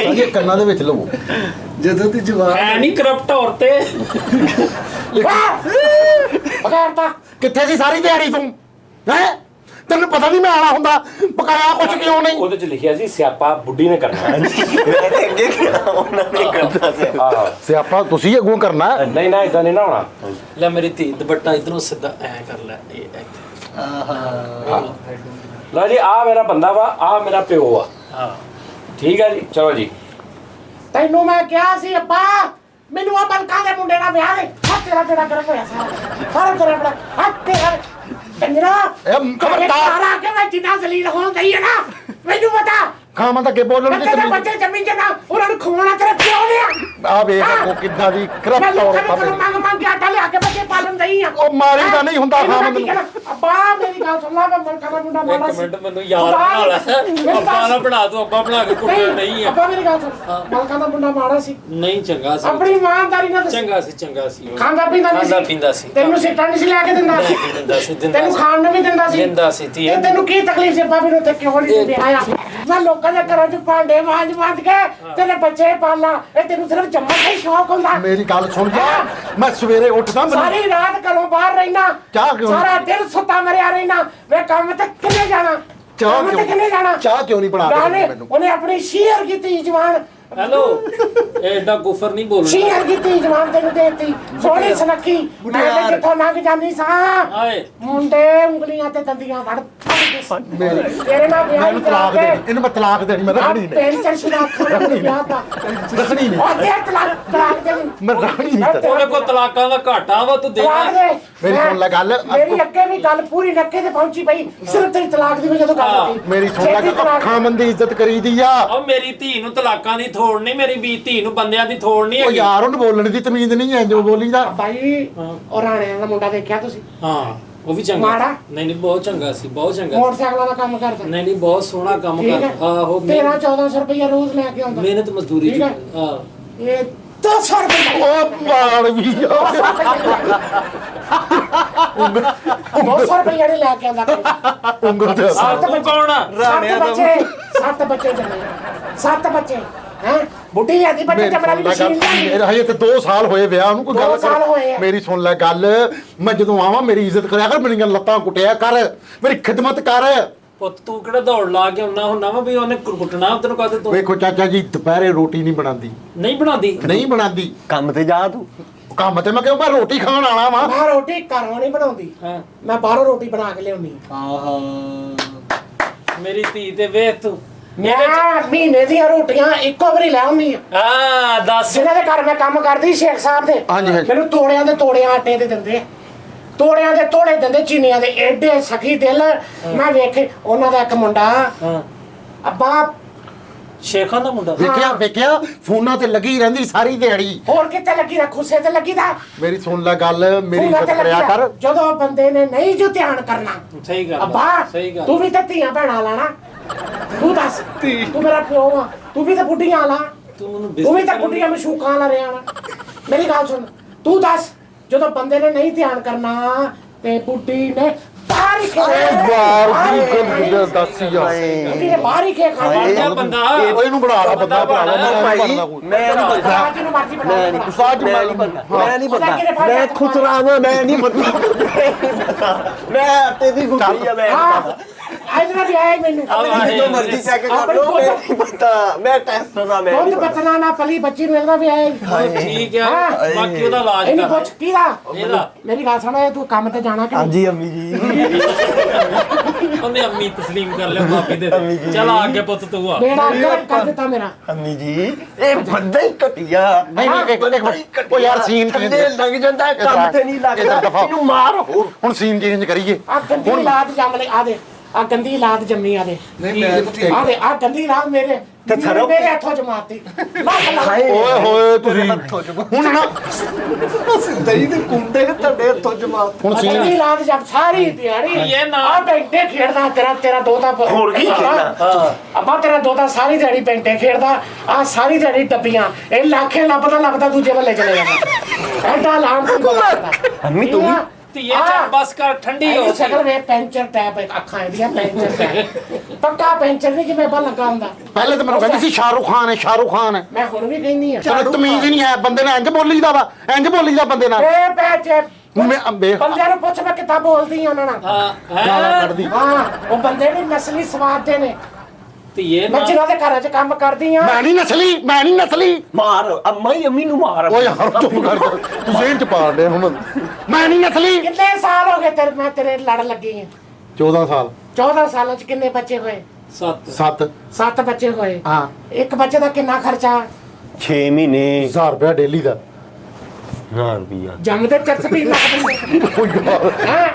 ਸਾਜੀ ਕੰਨਾਂ ਦੇ ਵਿੱਚ ਲਵੋ। ਜਦੋਂ ਦੀ ਜਵਾਨ ਐ ਨਹੀਂ ਕਰਪਟ ਔਰਤੇ। ਪਕਾਰਤਾ ਕਿੱਥੇ ਸੀ ਸਾਰੀ ਦਿਹਾੜੀ ਤੂੰ? ਹੈ ਤੈਨੂੰ ਪਤਾ ਨਹੀਂ ਮੈਂ ਆਣਾ ਹੁੰਦਾ, ਪਕਾਇਆ ਕੁਝ ਕਿਉਂ ਨਹੀਂ? ਉਹਦੇ ਚ ਲਿਖਿਆ ਸੀ ਸਿਆਪਾ ਬੁੱਢੀ ਨੇ ਕਰਨਾ। ਅੱਗੇ ਕਿਹਾ ਉਹਨਾਂ ਨੇ ਕਰਨਾ ਸੀ। ਆਹੋ ਸਿਆਪਾ ਤੁਸੀਂ ਅੱਗੋਂ ਕਰਨਾ। ਨਹੀਂ ਨਾ ਇਦਾਂ ਨਹੀਂ ਨਾ ਹੋਣਾ। ਲੈ ਮੇਰੀ ਧੀ ਦੁਪੱਟਾ ਇਧਰੋਂ ਸਿੱਧਾ ਐ ਕਰ ਲੈ। ਇਹ ਲਓ ਜੀ ਆ ਮੇਰਾ ਬੰਦਾ ਵਾ, ਆ ਮੇਰਾ ਪਿਓ ਆ। ਹਾਂ ਠੀਕ ਹੈ ਜੀ, ਚਲੋ ਜੀ। ਤੈਨੂੰ ਮੈਂ ਕਿਹਾ ਸੀ ਅੱਬਾ ਮੈਨੂੰ ਆ ਬਲਕਾਂ ਦੇ ਮੁੰਡੇ ਨਾਲ ਵਿਆਹ ਦੇ। ਆ ਤੇਰਾ ਜਿਹੜਾ ਗਰਮ ਹੋਇਆ ਸਾਰਾ ਤੇਰਾ ਬੜਾ ਆ ਤੇਰਾ ਕੰਜਰਾ ਇਹ ਖਬਰਦਾਰ ਆ ਕੇ ਮੈਂ ਜਿੰਨਾ ਜ਼ਲੀਲ ਹੋਣ ਦਈ ਹੈ ਨਾ, ਮੈਨੂੰ ਪਤਾ ਖਾਵਾਂ ਤਾਂ ਅੱਗੇ ਬੋਲਣ ਦੀ ਤੇਰੇ ਬੱਚੇ ਜੰਮੀ ਜਨਾ ਉਹਨਾਂ ਨੂੰ ਖਵਾਉਣਾ ਤੇਰੇ ਪਿਓ ਨੇ ਆ ਵੇਖ ਕੋ ਕਿੱਦਾਂ ਦੀ ਕਰਪਟ ਮੈਂ ਔਰਤ ਆ ਮੇਰੀ। ਮੰਗ ਕੇ ਆਟਾ ਲਿਆ ਕੇ ਬੱਚੇ ਪਾਲਣ ਦਈ ਆ। ਉਹ ਮਾਰੀ ਤਾਂ ਨਹੀਂ ਹੁੰਦਾ ਖਾਵੰਦ ਨੂੰ। ਅੱਬਾ ਮੇਰੀ ਗੱਲ ਸੁਣ ਲੈ, ਮੈਂ ਮਲਕਾ ਦਾ ਮੁੰਡਾ ਮਾਰਾ ਇੱਕ ਮਿੰਟ ਮੈਨੂੰ ਯਾਰ ਬਣਾ ਲੈ। ਅੱਬਾ ਨਾ ਬਣਾ ਤੂੰ, ਅੱਬਾ ਬਣਾ ਕੇ ਕੁੱਟਿਆ ਨਹੀਂ ਆ। ਅੱਬਾ ਮੇਰੀ ਗੱਲ ਸੁਣ, ਮਲਕਾ ਦਾ ਮੁੰਡਾ ਮਾਰਾ ਸੀ, ਨਹੀਂ ਚੰਗਾ ਸੀ, ਆਪਣੀ ਇਮਾਨਦਾਰੀ ਨਾਲ ਦੱਸ। ਚੰਗਾ ਸੀ, ਚੰਗਾ ਸੀ ਉਹ। ਖਾਂਦਾ ਪੀਂਦਾ ਨਹੀਂ ਸੀ, ਖਾਂਦਾ ਪੀਂਦਾ ਸੀ। ਤੈਨੂੰ ਸਿੱਟਾ ਨਹੀਂ ਸੀ ਲੈ ਕੇ ਦਿੰਦਾ, ਦਿੰਦਾ ਸੀ, ਦਿੰਦਾ ਤੈਨੂੰ ਸੀ। ਖਾਣ ਨੂੰ ਵੀ ਦਿੰਦਾ ਸੀ, ਦਿੰਦਾ ਸੀ ਧੀਏ। ਤੇ ਤੈਨੂੰ ਕੀ ਤਕਲੀਫ ਸੀ ਬਾਬੀ ਨੂੰ ਤੇ ਕਿਉਂ ਨਹੀਂ ਦਿੰਦੇ ਆਇਆ? ਮੈਂ ਲੋਕਾਂ ਦੇ ਘਰਾਂ 'ਚ ਭਾਂਡੇ ਮਾਂਜ ਕੇ ਤੇਰੇ ਬੱਚੇ ਪਾਲਾਂ, ਇਹ ਤੈਨੂੰ ਸਿਰਫ ਜੰਮਣ ਦਾ ਹੀ ਸ਼ੌਕ ਹੁੰਦਾ। ਮੇਰੀ ਗੱਲ ਸੁਣ ਜਾ, ਮੈਂ ਸਵੇਰੇ ਉੱਠਦਾ ਮੈਨੂੰ ਸਾਰੀ ਰਾਤ ਘਰੋਂ ਬਾਹਰ ਰਹਿਣਾ, ਚਾਹ ਕਿਉਂ? ਸਾਰਾ ਦਿਨ ਸੁੱਤਾ ਮਰਿਆ ਰਹਿਣਾ। ਵੇ ਕੰਮ ਤੇ ਕਿੰਨੇ ਜਾਣਾ? ਚਾਹ ਕੰਮ ਤੇ ਕਿੰਨੇ ਜਾਣਾ? ਚਾਹ ਕਿਉਂ ਨਹੀਂ ਬਣਾ ਕੇ ਦਿੰਦੀ ਮੈਨੂੰ? ਉਹਨੇ ਆਪਣੀ ਸ਼ੇਅਰ ਕੀਤੀ ਜਵਾਨ, ਹੈਲੋ ਇਹ ਐਡਾ ਗੁਫਰ ਨਹੀਂ ਬੋਲਣਾ। ਸ਼ੇਅਰ ਕੀਤੀ ਜਵਾਨ ਤੈਨੂੰ ਦੇਤੀ ਸੋਹਣੀ ਸੁਨੱਖੀ। ਮੈਂ ਤੇ ਜਿੱਥੋਂ ਲੰਘ ਜਾਂਦੀ ਸਾਂ ਹਾਏ ਮੁੰਡੇ ਉਂਗਲੀਆਂ ਤੇ ਦੰਦੀਆਂ ਵੜ ਮੇਰੀ ਤੇਰੇ ਨਾਲ ਵਿਆਹ ਮੈਨੂੰ ਤਲਾਕ ਦੇ, ਇਹਨੂੰ ਮੈਂ ਤਲਾਕ ਦੇਣੀ, ਮੈਂ ਰੱਖਣੀ ਨਹੀਂ। ਪੈਂਚਰ ਸ਼ੁਦਾ ਖਾਣਾ ਵਿਆਹ ਦਾ ਰੱਖਣੀ ਨਹੀਂ, ਉਹ ਦੇ ਤਲਾਕ ਦੇ ਮੈਂ ਰੱਖਣੀ ਨਹੀਂ। ਉਹਦੇ ਕੋਲ ਤਲਾਕਾਂ ਦਾ ਘਾਟਾ ਵਾ, ਤੂੰ ਤਲਾਕ ਦੇਣਾ। ਦੇ। ਮੇਰੀ ਸੁਣ ਲੈ ਗੱਲ। ਮੇਰੀ ਅੱਗੇ ਵੀ ਗੱਲ ਪੂਰੀ ਨੱਕੇ ਤੇ ਪਹੁੰਚੀ ਪਈ, ਸਿਰਫ ਤੇਰੀ ਤਲਾਕ ਦੀ ਵਜ੍ਹਾ ਤੋਂ ਗੱਲ ਕੀਤੀ। ਮੇਰੀ ਸੁਣ ਲੈ, ਅੱਖਾਂ ਮੰਦੀ ਇੱਜ਼ਤ ਕਰੀਦੀ ਆ। ਉਹ ਮੇਰੀ ਧੀ ਨੂੰ ਤਲਾਕਾਂ ਦੀ ਥੋੜ ਨਹੀਂ, ਮੇਰੀ ਵੀ ਧੀ ਨੂੰ ਬੰਦਿਆਂ ਦੀ ਥੋੜ ਨਹੀਂ ਉਹ ਹੈਗੀ। ਯਾਰ ਉਹਨੂੰ ਬੋਲਣ ਦੀ ਤਮੀਜ਼ ਨਹੀਂ ਹੈ ਜੋ ਬੋਲੀਦਾ। ਬਾਈ ਉਹ ਰਾਣਿਆਂ ਦਾ ਮੁੰਡਾ ਦੇਖਿਆ ਤੁਸੀਂ? ਹਾਂ ਉਹ ਵੀ ਚੰਗਾ। ਮਾੜਾ? ਨਹੀਂ ਨਹੀਂ ਬਹੁਤ ਚੰਗਾ ਸੀ, ਬਹੁਤ ਚੰਗਾ ਸੀ। ਮੋਟਰਸਾਈਕਲਾਂ ਦਾ ਕੰਮ ਕਰਦਾ। ਨਹੀਂ ਨਹੀਂ ਬਹੁਤ ਸੋਹਣਾ ਕੰਮ ਠੀਕ ਹੈ। ਕਰਦਾ। ਆਹੋ 13-1400 ਰੁਪਇਆ ਰੋਜ਼ ਲੈ ਕੇ ਆਉਂਦਾ। ਮਿਹਨਤ ਮਜ਼ਦੂਰੀ ਠੀਕ ਹੈ। ਹਾਂ ਇਹ 200 ਰੁਪਇਆ ਉਹ ਮਾਰ ਵੀ ਆ। 200 ਰੁਪਇਆ ਨਹੀਂ ਲੈ ਕੇ ਆਉਂਦਾ ਕੋਈ। ਉਂਗਲ ਤੇ ਆਹ ਤੂੰ ਕੌਣ ਆ? ਸੱਤ ਬੱਚੇ ਜੰਮੇ, 7 ਬੱਚੇ ਹੈ। ਬੁੱਢੀ ਲਿਆਦੀ ਬੱਚੇ ਜੰਮਣ ਵਾਲੀ ਮਸ਼ੀਨ ਲਿਆਂਦੀ। ਮੇਰੇ ਹਜੇ ਤੇ 2 ਸਾਲ ਹੋਏ ਵਿਆਹ ਨੂੰ, ਕੋਈ 2 ਗੱਲ ਸਾਲ ਹੋਏ ਕਰ। ਆ। ਮੇਰੀ ਸੁਣ ਲੈ ਗੱਲ, ਮੈਂ ਜਦੋਂ ਆਵਾਂ ਮੇਰੀ ਇੱਜ਼ਤ ਕਰਿਆ ਕਰ, ਮੇਰੀਆਂ ਲੱਤਾਂ ਕੁੱਟਿਆ ਕਰ, ਮੇਰੀ ਖਿਦਮਤ ਕਰ। ਪੁੱਤ ਤੂੰ ਕਿਹੜਾ ਦੌੜ ਲਾ ਕੇ ਆਉਣਾ ਹੁੰਦਾ ਵਾ ਵੀ ਉਹਨੇ ਕੁੱਟਣਾ ਤੈਨੂੰ ਕਹਦੇ ਤੂੰ ਵੇਖੋ ਚਾਚਾ ਜੀ, ਦੁਪਹਿਰੇ ਰੋਟੀ ਨਹੀਂ ਬਣਾਉਂਦੀ, ਨਹੀਂ ਬਣਾਉਂਦੀ। ਨਹੀਂ ਬਣਾਉਂਦੀ। ਕੰਮ ਤੇ ਜਾ ਤੂੰ। ਕੰਮ ਤੇ ਮੈਂ ਕਿਹਾ ਮੈਂ ਰੋਟੀ ਖਾਣ ਆਣਾ ਵਾਂ। ਮੈਂ ਰੋਟੀ ਘਰੋਂ ਨਹੀਂ ਬਣਾਉਂਦੀ, ਹਾਂ ਮੈਂ ਬਾਹਰੋਂ ਰੋਟੀ ਬਣਾ ਕੇ ਲਿਆਉਣੀ। ਮੇਰੀ ਧੀ ਤੇ ਵੇਖ ਤੂੰ ਮੈਂ ਮਹੀਨੇ ਦੀਆਂ ਰੋਟੀਆਂ ਇੱਕੋ ਵਾਰੀ ਲੈ ਆਉਂਦੀ ਆ। ਹਾਂ ਦੱਸ। ਜਿਨ੍ਹਾਂ ਦੇ ਘਰ ਮੈਂ ਕੰਮ ਕਰਦੀ ਸ਼ੇਖ ਸਾਹਿਬ ਦੇ, ਹਾਂਜੀ, ਹਾਂਜੀ। ਮੈਨੂੰ ਤੋੜਿਆਂ ਦੇ ਤੋੜਿਆਂ ਆਟੇ ਦੇ ਦਿੰਦੇ ਆ, ਤੋੜਿਆਂ ਦੇ ਤੋੜੇ ਦਿੰਦੇ ਚੀਨੀਆਂ ਦੇ, ਐਡੇ ਸਖੀ ਦਿਲ। ਮੈਂ ਵੇਖੇ ਉਹਨਾਂ ਦਾ ਇੱਕ ਮੁੰਡਾ ਅੱਬਾ ਸ਼ੇਖਾਂ ਦਾ ਮੁੰਡਾ। ਵੇਖਿਆ ਫੋਨਾਂ ਤੇ ਲੱਗੀ ਰਹਿੰਦੀ ਸਾਰੀ ਦਿਹਾੜੀ। ਹੋਰ ਕਿੱਥੇ ਲੱਗੀ ਦਾ, ਖੁੱਸੇ ਤੇ ਲੱਗੀ ਦਾ। ਮੇਰੀ ਸੁਣ ਲੈ ਗੱਲ, ਮੇਰੀ ਫੋਨਾਂ ਇੱਜ਼ਤ ਤੇ ਲੱਗੀ ਕਰਿਆ ਦਾ। ਕਰ। ਜਦੋਂ ਬੰਦੇ ਨੇ ਨਹੀਂ ਜੋ ਧਿਆਨ ਕਰਨਾ, ਸਹੀ ਗੱਲ ਅੱਬਾ ਸਹੀ ਗੱਲ। ਤੂੰ ਵੀ ਤਾਂ ਧੀਆਂ ਭੈਣਾਂ ਲਾਣਾ। ਤੂੰ ਦੱਸ, ਤੂੰ ਮੇਰਾ ਪਿਓ ਆ, ਤੂੰ ਵੀ ਤਾਂ ਬੁੱਢੀਆਂ ਲਾ, ਤੂੰ ਵੀ ਤਾਂ ਬੁੱਢੀਆਂ ਮਸ਼ੂਕਾਂ ਲਾ ਰਿਹਾ ਨਾ। ਮੇਰੀ ਗੱਲ ਸੁਣ, ਤੂੰ ਦੱਸ ਜਦੋਂ ਬੰਦੇ ਨੇ ਨਹੀਂ ਧਿਆਨ ਕਰਨਾ ਤੇ ਬੁੱਢੀ ਨੇ ਬਾਹਰ ਹੀ ਦੱਸ ਯਾਰ ਬਾਹਰ ਹੀ ਖੇ ਖਾਣਾ। ਬੰਦਾ ਇਹਨੂੰ ਬਣਾ ਲਾ, ਬੰਦਾ ਬਣਾ ਲਾ। ਮੈਂ ਨਹੀਂ ਬੰਦਾ, ਜਿਹਨੂੰ ਮਰਜ਼ੀ ਬਣਾ ਮੈਂ ਨਹੀਂ ਸਾਜ ਮੈਂ ਨਹੀਂ ਬੰਦਾ, ਮੈਂ ਨਹੀਂ ਬੰਦਾ, ਮੈਂ ਖੁਸਰਾਵਾਂ, ਮੈਂ ਨਹੀਂ ਬੰਦਾ, ਮੈਂ ਆਟੇ ਦੀ ਗੁੱਠੀ ਆ, ਮੈਂ ਨਹੀਂ ਬੰਦਾ। ਇਧਰ ਵੀ ਆਇਆ ਮੈਨੂੰ ਜਦੋਂ ਮਰਜ਼ੀ ਚੈੱਕ ਕਰ ਲਓ, ਮੈਂ ਨਹੀਂ ਬੰਦਾ, ਮੈਂ ਟੈਸਟਰ ਦਾ, ਮੈਂ ਨਹੀਂ ਦੁੱਧ ਬਚਣਾ ਨਾ ਪਲੀ ਬੱਚੀ ਨੂੰ ਇਹਦਾ ਵੀ ਆਇਆ। ਠੀਕ ਆ, ਬਾਕੀ ਉਹਦਾ ਇਲਾਜ ਇਹਨੂੰ ਕਰ। ਪੁੱਛ ਕਿਹਦਾ? ਇਹਦਾ ਮੇਰੀ ਗੱਲ ਸੁਣ, ਤੂੰ ਕੰਮ ਤੇ ਜਾਣਾ ਕਿ ਹਾਂਜੀ ਅੰਮੀ ਜੀ। ਉਹਨੇ ਅੰਮੀ ਤਸਲੀਮ ਕਰ ਲਿਆ ਮਾਫੀ ਦੇ ਦੇ। ਚੱਲ ਆ ਅੱਗੇ ਪੁੱਤ ਤੂੰ ਆ। ਮੇਰਾ ਕਰ ਦਿੱਤਾ ਮੇਰਾ। ਅੰਮੀ ਜੀ ਇਹ ਬੰਦਾ ਹੀ ਘਟਿਆ। ਨਹੀਂ ਉਹ ਯਾਰ ਸੀਨ ਥੱਲੇ ਲੱਗ ਜਾਂਦਾ, ਕੰਮ ਤੇ ਨਹੀਂ ਲੱਗਦਾ, ਇਹਨੂੰ ਮਾਰ ਹੋਰ। ਹੁਣ ਸੀਨ ਚੇਂਜ ਕਰੀਏ। ਆ ਗੰਦੀ ਲਾਤ ਜੰਮ ਲੈ, ਆ ਦੇ ਆ ਗੰਦੀ ਲਾਤ ਜੰਮੀ ਆ ਦੇ। ਆ ਦੇ ਆ ਗੰਦੀ ਲਾਤ ਮੇਰੇ ਮੇਰੇ ਹੱਥੋਂ ਜਮਾਤੀ। ਓਏ ਹੋਏ ਤੁਸੀਂ ਹੁਣ ਨਾ ਦਹੀਂ ਦੇ ਕੁੰਡੇ ਨੇ ਤੁਹਾਡੇ ਹੱਥੋਂ ਜਮਾ। ਹੁਣ ਸੀਨ ਗੰਦੀ ਲਾਤ ਜੰਮ ਸਾਰੀ ਦਿਹਾੜੀ ਇਹ ਨਾ- ਆ ਬੈਂਟੇ ਖੇਡਦਾ ਤੇਰਾ ਦੋਤਾ। ਹੋਰ ਕੀ ਖੇਡਦਾ? ਅੱਬਾ ਤੇਰਾ ਦੋਤਾ ਸਾਰੀ ਦਿਹਾੜੀ ਬੈਂਟੇ ਖੇਡਦਾ, ਆ ਸਾਰੀ ਦਿਹਾੜੀ ਡੱਬੀਆਂ। ਇਹ ਲਾਖੇ ਲੱਭਦਾ ਦੂਜੇ ਵੱਲੇ ਚਲੇ ਜਾਂਦਾ। ਐਡਾ ਲਾਮ ਕੋਈ ਬੋਲਦਾ। ਅੰਮੀ ਤੂੰ ਵੀ ਧੀਏ ਚੱਲ ਬਸ ਕਰ, ਠੰਡੀ ਹੋ ਇਹ ਸ਼ਕਲ ਵੇ ਪੈਂਚਰ ਟੈਪ ਅੱਖਾਂ ਇਹਦੀਆਂ ਪੈਂਚਰ ਟੈਪ ਪੱਕਾ ਪੈਂਚਰ ਨਹੀਂ ਜਿਵੇਂ ਬਲ ਲੱਗਾ ਹੁੰਦਾ। ਪਹਿਲੇ ਤਾਂ ਮੈਨੂੰ ਕਹਿੰਦੀ ਸੀ ਸ਼ਾਹਰੁਖ ਖਾਨ ਹੈ, ਸ਼ਾਹਰੁਖ ਖਾਨ ਹੈ। ਮੈਂ ਹੁਣ ਵੀ ਕਹਿੰਦੀ ਆ ਚਲੋ ਤਮੀਜ਼ ਹੀ ਨਹੀਂ ਹੈ ਬੰਦੇ ਨਾਲ, ਇੰਜ ਬੋਲੀਦਾ ਵਾ, ਇੰਜ ਬੋਲੀਦਾ ਬੰਦੇ ਨਾਲ। ਇਹ ਪੈਂਚਰ ਮੈਂ ਅੰਬੇ ਬੰਦਿਆਂ ਨੂੰ ਪੁੱਛ ਮੈਂ ਕਿੱਦਾਂ ਬੋਲਦੀ ਆ ਉਹਨਾਂ ਨਾਲ। ਹਾਂ ਗਾਲਾਂ ਹੈ ਕੱਢਦੀ। ਹਾਂ ਉਹ ਬੰਦੇ ਵੀ ਨਸਲੀ ਸਵਾਦ ਦੇ ਨੇ। ਧੀਏ ਮੈਂ ਨਾ ਜਿਨ੍ਹਾਂ ਦੇ ਘਰਾਂ 'ਚ ਕੰਮ ਕਰਦੀ ਆ। ਮੈਂ ਨਹੀਂ ਨਸਲੀ। ਮਾਰ ਅੰਮਾ ਹੀ ਅੰਮੀ ਨੂੰ ਮਾਰ। ਓਏ ਯਾਰ ਚੁੱਪ ਕਰ ਜਾ, ਤੂੰ ਜੇਲ੍ਹ ਚ ਪਾ ਦੇ ਹੁਣ। ਮੈਂ ਨਹੀਂ ਨਸਲੀ। ਕਿੰਨੇ ਸਾਲ ਹੋ ਗਏ ਤੇਰੇ ਮੈਂ ਤੇਰੇ ਲੜ ਲੱਗੀ ਆ? 14 ਸਾਲ 14 ਸਾਲਾਂ 'ਚ ਕਿੰਨੇ ਬੱਚੇ ਹੋਏ? 7 7 ਬੱਚੇ ਹੋਏ। ਹਾਂ ਇੱਕ ਬੱਚੇ ਦਾ ਕਿੰਨਾ ਖਰਚਾ? 6 ਮਹੀਨੇ 1000 ਰੁਪਇਆ ਡੇਲੀ ਦਾ। 1000 ਰੁਪਿਆ। ਜੰਮਦੇ ਚਰਸ ਪੀਣ ਲੱਗ ਪੈਂਦੇ। ਹੈਂ?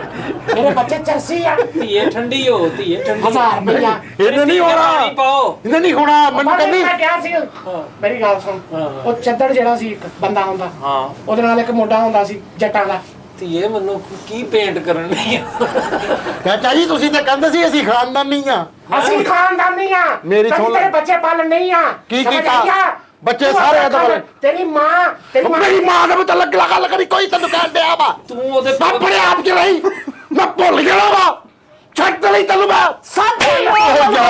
ਮੇਰੇ ਬੱਚੇ ਚਰਸੀ ਆ। ਧੀਏ ਠੰਡੀ ਹੋ, ਧੀਏ ਠੰਡੀ 1000 ਰੁਪਇਆ। ਇਹਨੇ ਨਹੀਂ ਪਾਣੀ ਹੋਣਾ, ਪਾਓ। ਇਹਨੇ ਨਹੀਂ ਹੋਣਾ। ਮੈਨੂੰ ਕਹਿੰਦੀ ਮੈਂ ਕਿਹਾ ਸੀ ਮੇਰੀ ਗੱਲ ਸੁਣ, ਉਹ ਚੱਦੜ ਜਿਹੜਾ ਸੀ ਇੱਕ ਬੰਦਾ ਹੁੰਦਾ, ਹਾਂ ਉਹਦੇ ਨਾਲ ਇੱਕ ਮੁੰਡਾ ਹੁੰਦਾ ਸੀ ਜੱਟਾਂ ਦਾ। ਧੀਏ ਮੈਨੂੰ ਕੀ ਪੇਂਟ ਕਰਨ ਲਈ ਚਾਚਾ ਜੀ ਤੁਸੀਂ ਤਾਂ ਕਹਿੰਦੇ ਸੀ ਅਸੀਂ ਖਾਨਦਾਨ ਨਹੀਂ ਆ। ਅਸੀਂ ਖਾਨਦਾਨੀ ਆ। ਮੇਰੀ ਕਦੀ ਸੁਣ ਲੈ। ਤੇਰੇ ਬੱਚੇ ਪਾਲਣ ਨਹੀਂ ਆ। ਕੀ ਸਮਝ ਕੀਤਾ? ਆਈ ਆ? ਬੱਚੇ ਤੂੰ ਸਾਰੇ ਆਪਣਾ ਇਹਦੇ ਵਾਲੇ। ਤੇਰੀ ਮਾਂ ਮੇਰੀ ਮਾਂ ਦੇ ਮਤਲਬ ਗੱਲ ਕਰੀ, ਕੋਈ ਤੈਨੂੰ ਕਹਿ ਦਿਆ ਵਾ। ਤੂੰ ਉਹਦੇ ਮੈਂ ਆਪਣੇ ਆਪ ਚ ਰਹੀ, ਮੈਂ ਭੁੱਲ ਗਿਆ ਵਾ। ਛੱਡ ਲਈ ਤੈਨੂੰ ਮੈਂ ਸਭ ਯਾਰ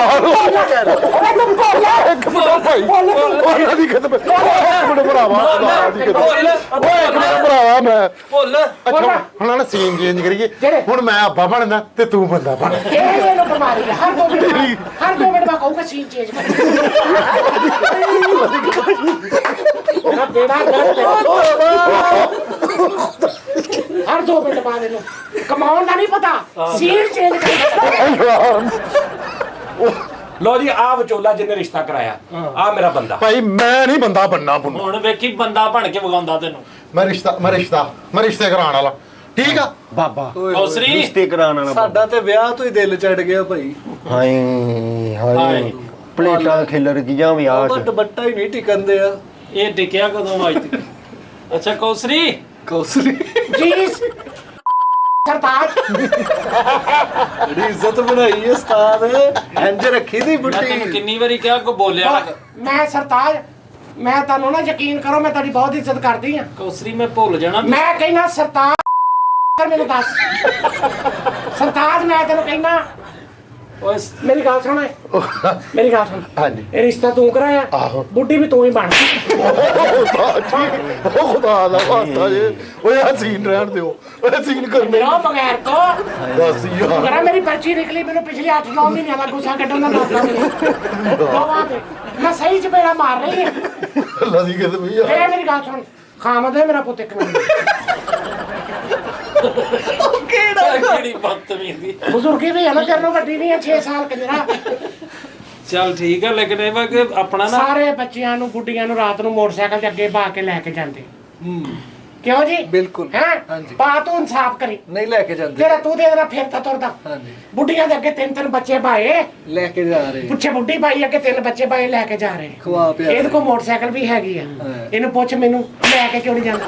ਓਏ ਤੂੰ ਭੋਲਾ ਇੱਕ ਮਿੰਟ ਭਾਈ, ਉਹਨਾਂ ਦੀ ਖਤਮ। ਇੱਕ ਮਿੰਟ ਭਰਾਵਾ, ਉਹਨਾਂ ਦੀ ਖਤਮ। ਓਏ ਇੱਕ ਮਿੰਟ ਭਰਾਵਾ, ਮੈਂ ਭੁੱਲ ਅੱਛਾ ਹੁਣ ਨਾ ਸੀਨ ਚੇਂਜ ਕਰੀਏ। ਹੁਣ ਮੈਂ ਅੱਬਾ ਬਣਦਾ ਤੇ ਤੂੰ ਬੰਦਾ ਬਣ। ਇਹ ਇਹਨੂੰ ਬਿਮਾਰੀ ਹੈ। ਹਰ 2 ਮਿੰਟ ਬਾਅਦ ਕਹੂੰਗਾ ਸੀਨ ਚੇਂਜ ਕਰ। ਉਹਦਾ ਬੇੜਾ ਗਰਕ ਹਰ 2 ਮਿੰਟ ਬਾਅਦ ਇਹਨੂੰ ਕਮਾਉਣ ਦਾ ਨਹੀਂ ਪਤਾ, ਸੀਨ ਚੇਂਜ ਕਰ। ਲੋ ਜੀ ਆ ਵਿਚੋਲਾ ਜਿਹਨੇ ਰਿਸ਼ਤਾ ਕਰਾਇਆ, ਆ ਮੇਰਾ ਬੰਦਾ। ਭਾਈ ਮੈਂ ਨਹੀਂ ਬੰਦਾ ਬਣਨਾ ਪੁੰਨਾ। ਹੁਣ ਵੇਖੀ ਬੰਦਾ ਬਣ ਕੇ ਵਗਾਉਂਦਾ ਤੈਨੂੰ। ਮੈਂ ਰਿਸ਼ਤੇ ਕਰਾਉਣ ਵਾਲਾ। ਠੀਕ ਆ ਬਾਬਾ ਕੌਸਰੀ ਰਿਸ਼ਤੇ ਕਰਾਉਣ ਵਾਲਾ ਸਾਡਾ ਤੇ ਵਿਆਹ ਤੋਂ ਹੀ ਦਿਲ ਚੜ ਗਿਆ ਭਾਈ। ਹਾਏ ਹਾਏ ਪਲੇਟਾਂ ਖਿਲਰ ਗਈਆਂ ਵਿਆਹ ਉਹ 'ਚ। ਦੁਪੱਟਾ ਹੀ ਨਹੀਂ ਟਿਕੰਦੇ ਆ। ਇਹ ਟਿਕਿਆ ਕਦੋਂ ਅੱਜ ਤੱਕ? ਅੱਛਾ ਕੌਸਰੀ ਕੌਸਰੀ ਜੀ ਸਰਤਾਜ ਬੜੀ ਇੱਜ਼ਤ ਬਣਾਈ ਹੈ ਉਸਤਾਦ। ਇੰਜ ਰੱਖੀ ਦੀ ਮੈਂ ਤੈਨੂੰ ਬੁੱਢੀ। ਕਿੰਨੀ ਵਾਰੀ ਕਿਹਾ ਕੋ ਬੋਲਿਆ ਨਾ ਕਰ। ਮੈਂ ਸਰਤਾਜ, ਮੈਂ ਤੁਹਾਨੂੰ ਨਾ ਯਕੀਨ ਕਰੋ, ਮੈਂ ਤੁਹਾਡੀ ਬਹੁਤ ਇੱਜ਼ਤ ਕਰਦੀ ਆ। ਕੌਸਰੀ ਮੈਂ ਭੁੱਲ ਜਾਣਾ। ਮੈਂ ਕਹਿਣਾ ਸਰਤਾਜ ਮੈਨੂੰ ਦੱਸ। ਸਰਤਾਜ ਮੈਂ ਤੈਨੂੰ ਕਹਿਣਾ, ਓਏ ਮੇਰੀ ਗੱਲ ਸੁਣ। ਮੇਰੀ ਗੱਲ ਸੁਣ। ਹਾਂਜੀ। ਇਹ ਰਿਸ਼ਤਾ ਤੂੰ ਕਰਾਇਆ, ਆਹੋ। ਬੁੱਢੀ ਵੀ ਤੂੰ ਹੀ ਬਣ। ਉਹ ਖੁਦਾ ਦਾ ਵਾਸਤਾ ਜੇ। ਓਏ ਆ ਸੀਨ ਰਹਿਣ ਦਿਓ, ਓਏ ਸੀਨ ਕਰਨੇ ਮੇਰਾ ਬਗੈਰ ਤੋਂ ਦੱਸ ਯਾਰ। ਕਰਾ ਮੇਰੀ ਪਰਚੀ ਨਿਕਲੀ, ਮੈਨੂੰ ਪਿਛਲੇ 8-9 ਮਹੀਨਿਆਂ ਦਾ ਗੁੱਸਾ ਕੱਢਣ ਦਾ ਦੱਸਦਾ ਮੈਨੂੰ ਦੋਵਾਂ ਤੇ ਮੈਂ ਸਹੀ ਚਪੇੜਾ ਮਾਰ ਰਹੀ ਹਾਂ। ਅੱਲਾ ਦੀ ਕਿਤੇ ਵੀ ਯਾਰ। ਇਹ ਮੇਰੀ ਗੱਲ ਸੁਣ, ਖਾਮਦ ਹੈ ਮੇਰਾ ਪੁੱਤ ਇੱਕ ਮਿੰਟ। ਕਿਹੜੀ ਬਦਤਮੀਜ਼ੀ। ਬਜ਼ੁਰਗੀ ਵੀ ਹੈ ਨਾ, ਤੇਰੇ ਨਾਲ ਵੱਡੀ ਵੀ ਹੈ 6 ਸਾਲ ਕੰਜਰਾ। ਚੱਲ ਠੀਕ ਹੈ ਲੇਕਿਨ ਇਹ ਵਾ ਕਿ ਆਪਣਾ ਨਾ ਸਾਰੇ ਬੱਚਿਆਂ ਨੂੰ ਗੁੱਡੀਆਂ ਨੂੰ ਰਾਤ ਨੂੰ ਮੋਟਰਸਾਈਕਲ ਤੇ ਅੱਗੇ ਪਾ ਕੇ ਲੈ ਕੇ ਜਾਂਦੇ ਕਿਉਂ ਜੀ ਬਿਲਕੁਲ। ਹੈ ਹਾਂਜੀ। ਪਾ ਤੂੰ ਇਨਸਾਫ ਕਰੀ ਨਹੀਂ ਲੈ ਕੇ ਜਾਂਦੇ ਜਿਹੜਾ ਤੂੰ ਦੇ ਦੇਣਾ ਫਿਰ ਤਾਂ ਤੁਰਦਾ ਹਾਂਜੀ ਬੁੱਢੀਆਂ ਦੇ ਅੱਗੇ 3 ਬੱਚੇ ਪਾਏ ਲੈ ਕੇ ਜਾ ਰਹੇ ਪੁੱਛੇ ਬੁੱਢੀ ਪਾਈ ਅੱਗੇ 3 ਬੱਚੇ ਪਾਏ ਲੈ ਕੇ ਜਾ ਰਹੇ ਖਵਾ ਪਿਆ ਇਹਦੇ ਕੋਲ ਮੋਟਰਸਾਈਕਲ ਵੀ ਹੈਗੀ ਆ ਇਹਨੂੰ ਪੁੱਛ ਮੈਨੂੰ ਲੈ ਕੇ ਕਿਉਂ ਨਹੀਂ ਜਾਂਦਾ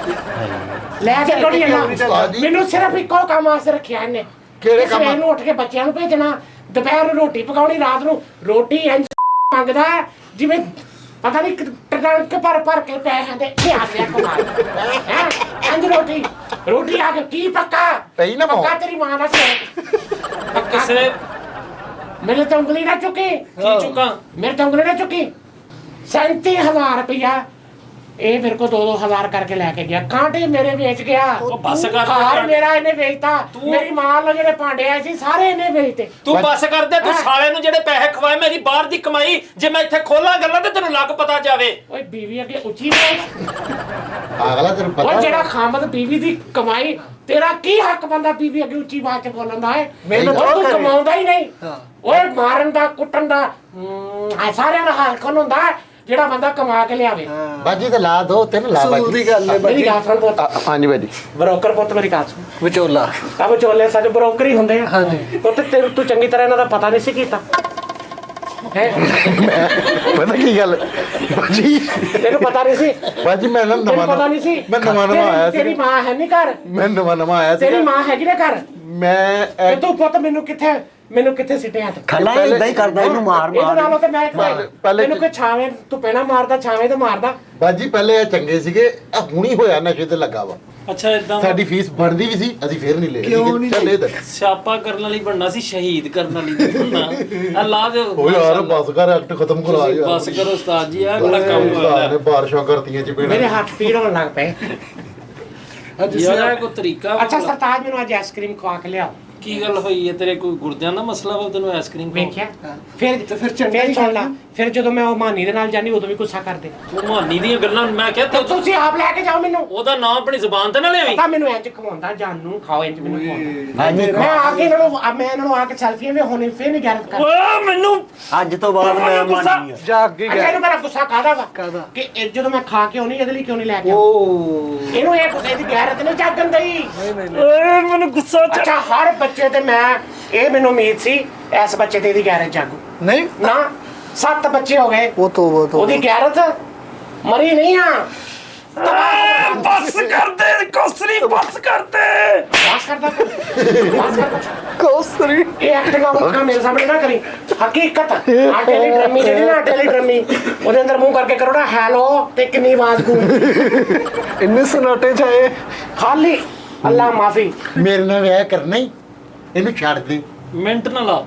ਲੈ ਕੇ ਕਿਉਂ ਨਹੀਂ ਜਾਂਦਾ ਮੈਨੂੰ ਸਿਰਫ ਇੱਕੋ ਕੰਮ ਵਾਸਤੇ ਰੱਖਿਆ ਇਹਨੇ ਕਿਹੜੇ ਕੰਮ? ਸਵੇਰ ਨੂੰ ਉੱਠ ਕੇ ਬੱਚਿਆਂ ਨੂੰ ਭੇਜਣਾ ਦੁਪਹਿਰ ਨੂੰ ਰੋਟੀ ਪਕਾਉਣੀ ਰਾਤ ਨੂੰ ਰੋਟੀ ਇੰਜ ਮੰਗਦਾ ਹੈ ਜਿਵੇਂ ਪਤਾ ਨਹੀਂ ਟਰੰਕ ਭਰ ਕੇ ਪੈਸੇ ਦੇ ਲਿਆ ਲਿਆ ਕਮਾਲ ਹੈ ਇੰਜ ਰੋਟੀ ਆ ਕੇ ਕੀ ਪੱਕਾ ਪਈ ਨਾ ਪੱਕਾ ਤੇਰੀ ਮਾਂ ਦਾ ਸਿਰ ਕਿਸੇ ਮੇਰੇ ਤੋਂ ਉਂਗਲੀ ਨਾ ਚੁੱਕੀ ਕੀ ਚੁੱਕਾਂ ਮੇਰੇ ਤੋਂ ਉਂਗਲੀ ਨਾ ਚੁੱਕੀ 37,000 ਰੁਪਇਆ ਇਹ ਮੇਰੇ ਕੋ 2-2000 ਕਰਕੇ ਲੈ ਕੇ ਗਿਆ ਕਾਂਟੇ ਮੇਰੇ ਵੇਚ ਗਿਆ ਉਹ ਬੱਸ ਕਰ ਘਰ ਮੇਰਾ ਇਹਨੇ ਵੇਚਤਾ ਮੇਰੀ ਮਾਂ ਨੂੰ ਜਿਹੜੇ ਭਾਂਡੇ ਆਏ ਸੀ ਸਾਰੇ ਇਹਨੇ ਵੇਚਤੇ ਤੂੰ ਬੱਸ ਕਰਦੇ ਤੂੰ ਸਾਲੇ ਨੂੰ ਜਿਹੜੇ ਪੈਸੇ ਖਵਾਏ ਮੇਰੀ ਬਾਹਰ ਦੀ ਕਮਾਈ ਜੇ ਮੈਂ ਇੱਥੇ ਖੋਲਾਂ ਗੱਲਾਂ ਤੇ ਤੈਨੂੰ ਲੱਗ ਪਤਾ ਜਾਵੇ ਓਏ ਬੀਵੀ ਅੱਗੇ ਉੱਚੀ ਬੋਲ ਅਗਲਾ ਤੈਨੂੰ ਓਏ ਪਤਾ ਜਿਹੜਾ ਖਾਮਦ ਬੀਵੀ ਦੀ ਕਮਾਈ ਤੇਰਾ ਕੀ ਹੱਕ ਬੰਦਾ ਬੀਵੀ ਅੱਗੇ ਉੱਚੀ ਆਵਾਜ਼ ਤੇ ਬੋਲਣ ਦਾ ਹੈ ਮਿਹਨਤ ਓਏ ਤੂੰ ਕਰੇ। ਕਮਾਉਂਦਾ ਹੀ ਨਹੀਂ ਹਾਂ। ਓਏ ਮਾਰਨ ਦਾ ਕੁੱਟਣ ਦਾ ਸਾਰਿਆਂ ਦਾ ਹੱਕ ਹੁੰਦਾ ਹੈ ਜਿਹੜਾ ਬੰਦਾ ਕਮਾ ਕੇ ਲਿਆਵੇ ਬਾਜੀ ਤੇ ਲਾ ਦੋ ਤੈਨੂੰ ਲਾ ਸੂਲ ਬਾਜੀ ਦੀ ਗੱਲ ਹੈ ਮੇਰੀ ਬਾਜੀ ਗੱਲ ਸੁਣ ਪੁੱਤ ਹਾਂਜੀ ਬਾਜੀ ਬਰੋਕਰ ਪੁੱਤ ਮੇਰੀ ਗੱਲ ਸੁਣ ਵਿਚੋਲਾ ਆ ਵਿਚੋਲੇ ਸਾਡੇ ਬਰੋਕਰ ਹੀ ਹੁੰਦੇ ਆ ਹਾਂਜੀ। ਪੁੱਤ ਤੂੰ ਚੰਗੀ ਤਰ੍ਹਾਂ ਇਹਨਾਂ ਦਾ ਪਤਾ ਨਹੀਂ ਸੀ ਕੀਤਾ ਹੈ ਪਤਾ ਕੀ ਗੱਲ ਬਾਜੀ ਤੈਨੂੰ ਪਤਾ ਨਹੀਂ ਸੀ ਬਾਜੀ ਮੈਂ ਨਾ ਤੈਨੂੰ ਪਤਾ ਨਹੀਂ ਸੀ ਮੈਂ ਨਵਾਂ ਆਇਆ ਤੇਰੀ ਸੀ ਮਾਂ ਹੈ ਨਹੀਂ ਘਰ ਮੈਂ ਨਵਾਂ ਆਇਆ ਸੀ ਤੇਰੀ ਮਾਂ ਹੈਗੀ ਨਾ ਘਰ ਮੈਂ ਤੇ ਤੂੰ ਪੁੱਤ ਮੈਨੂੰ ਕਿੱਥੇ ਸਿੱਟਿਆ ਤੂੰ ਖਲਾ ਇਦਾਂ ਹੀ ਕਰਦਾ ਇਹਨੂੰ ਮਾਰ ਇਹਦੇ ਨਾਲੋਂ ਮਾਰ ਤੇ ਮੈਂ ਪਹਿਲੇ- ਤੈਨੂੰ ਕੋਈ ਛਾਵੇਂ ਤੂੰ ਪਹਿਲਾਂ ਮਾਰਦਾ ਛਾਵੇਂ ਤੇ ਮਾਰਦਾ ਬਾਜੀ ਪਹਿਲੇ ਇਹ ਚੰਗੇ ਸੀਗੇ ਆ ਹੁਣੀ ਹੋਇਆ ਨਸ਼ੇ ਤੇ ਲੱਗਾ ਵਾ ਅੱਛਾ ਇਦਾਂ ਸਾਡੀ ਫੀਸ ਬਣਦੀ ਵੀ ਸੀ ਅਸੀਂ ਫੇਰ ਨਹੀਂ ਲੈ ਕਿਉਂ ਨਹੀਂ ਚੱਲ ਇਹ ਦੱਸ ਸਿਆਪਾ ਕਰਨ ਵਾਲੀ ਬਣਨਾ ਸੀ ਸ਼ਹੀਦ ਕਰਨ ਵਾਲੀ ਨਹੀਂ ਬਣਨਾ ਅੱਲਾ ਦੇ ਓ ਯਾਰ ਬਸ ਕਰ ਐਕਟ ਖਤਮ ਕਰਾ ਯਾਰ ਬਸ ਕਰੋ ਉਸਤਾਦ ਜੀ ਆ ਕਿਹੜਾ ਕੰਮ ਉਸਤਾਦ ਨੇ ਹੋਇਆ ਬਾਰਿਸ਼ਾਂ ਕਰਤੀਆਂ ਚ ਮੇਰੇ ਹੱਥ ਪੀੜ ਹੋਣ ਲੱਗ ਪਏ ਯਾਰ ਇਹ ਕੋਈ ਤਰੀਕਾ ਵਾ ਅੱਛਾ ਭਲਾ। ਸਰਤਾਜ ਮੈਨੂੰ ਅੱਜ ਆਈਸਕ੍ਰੀਮ ਖਵਾ ਕੇ ਲਿਆਓ ਕੀ ਗੱਲ ਹੋਈ ਹੈ ਤੇਰੇ ਕੋਈ ਗੁਰਦਿਆਂ ਦਾ ਮਸਲਾ ਵਾ ਤੈਨੂੰ ਆਈਸਕ੍ਰੀਮ ਵੇਖਿਆ ਫਿਰ ਫਿਰ ਚੰਗਾ ਹੀ ਸੁਣ ਲਾ ਫਿਰ ਜਦੋਂ ਮੈਂ ਉਹ ਮਾਨੀ ਦੇ ਨਾਲ ਜਾਨੀ ਉਦੋਂ ਵੀ ਗੁੱਸਾ ਕਰਦੇ ਤੂੰ ਮਾਨੀ ਦੀਆਂ ਗੱਲਾਂ ਮੈਂ ਕਿਹਾ ਤੇ ਤੁਸੀਂ ਆਪ ਲੈ ਕੇ ਜਾਓ ਮੈਨੂੰ ਉਹਦਾ ਨਾਮ ਆਪਣੀ ਜ਼ੁਬਾਨ ਤੇ ਨਾ ਲਿਆਵੀਂ ਪਤਾ ਮੈਨੂੰ ਇੰਜ ਖਵਾਉਂਦਾ ਜਾਨ ਨੂੰ ਖਾਓ ਇੰਜ ਮੈਨੂੰ ਖਵਾਉਂਦਾ ਹਾਂਜੀ ਮੈਂ ਆ ਕੇ ਇਹਨਾਂ ਨੂੰ ਆ ਕੇ ਸੈਲਫੀਆਂ ਵੀ ਹੋਣੀ ਫੇਰ ਨਹੀਂ ਗੈਰਤ ਕਰ ਓਏ ਮੈਨੂੰ ਅੱਜ ਤੋਂ ਬਾਅਦ ਮੈਂ ਮੰਨੀ ਆ ਜਾਗ ਗਈ ਅੱਛਾ ਇਹਨੂੰ ਮੇਰਾ ਗੁੱਸਾ ਕਾਹਦਾ ਵਾ ਕਾਹਦਾ? ਕਿ ਇਹ ਜਦੋਂ ਮੈਂ ਖਾ ਕੇ ਆਉਣੀ ਇਹਦੇ ਲਈ ਕਿਉਂ ਨਹੀਂ ਲੈ ਕੇ ਆਉਂਦਾ? ਓ ਇਹਨੂੰ ਇਹ ਗੁੱਸੇ ਦੀ ਗੈਰਤ ਨਹੀਂ ਜਾਗਣ ਦਈ ਨਹੀਂ ਨਹੀਂ ਓਏ ਮੈਨੂੰ ਗੁੱਸਾ ਅੱਛਾ ਹਰ ਬੱਚੇ ਤੇ ਮੈਂ ਇਹ ਮੈਨੂੰ ਉਮੀਦ ਸੀ ਇਸ ਬੱਚੇ ਤੇ ਇਹਦੀ ਗੈਰਤ ਜਾਗੂ ਨਹੀਂ ਨਾ 7 ਬੱਚੇ ਹੋ ਗਏ ਉਹ ਤੋਂ ਉਹਦੀ ਗੈਰਤ ਮਰੀ ਨਹੀਂ ਆ ਬਸ ਕਰ ਦੇ ਕੋਸਰੀ ਬਸ ਕਰ ਦੇ ਬਾਸ ਕਰਦਾ ਬਾਸ ਕਰਦਾ ਕੋਸਰੀ ਇਹ ਐਕਟਿੰਗ ਵਾਲਾ ਮੇਰੇ ਸਾਹਮਣੇ ਨਾ ਕਰੀ ਹਕੀਕਤ ਆਟੇ ਲਈ ਡਰਮੀ ਜਿਹੜੀ ਨਾ ਆਟੇ ਲਈ ਡਰਮੀ ਉਹਦੇ ਅੰਦਰ ਮੂੰਹ ਕਰਕੇ ਕਰੋ ਨਾ ਹੈਲੋ ਤੇ ਕਿੰਨੀ ਆਵਾਜ਼ ਗੂੰਜ ਇੰਨੇ ਸੁਨਾਟੇ ਚਾਹੇ ਖਾਲੀ ਅੱਲਾ ਮਾਫੀ ਮੇਰੇ ਨਾਲ ਵਿਆਹ ਕਰਨਾ ਹੀ ਇਹਨੂੰ ਛੱਡ ਦੇ ਮਿੰਟ ਨਾ ਲਾ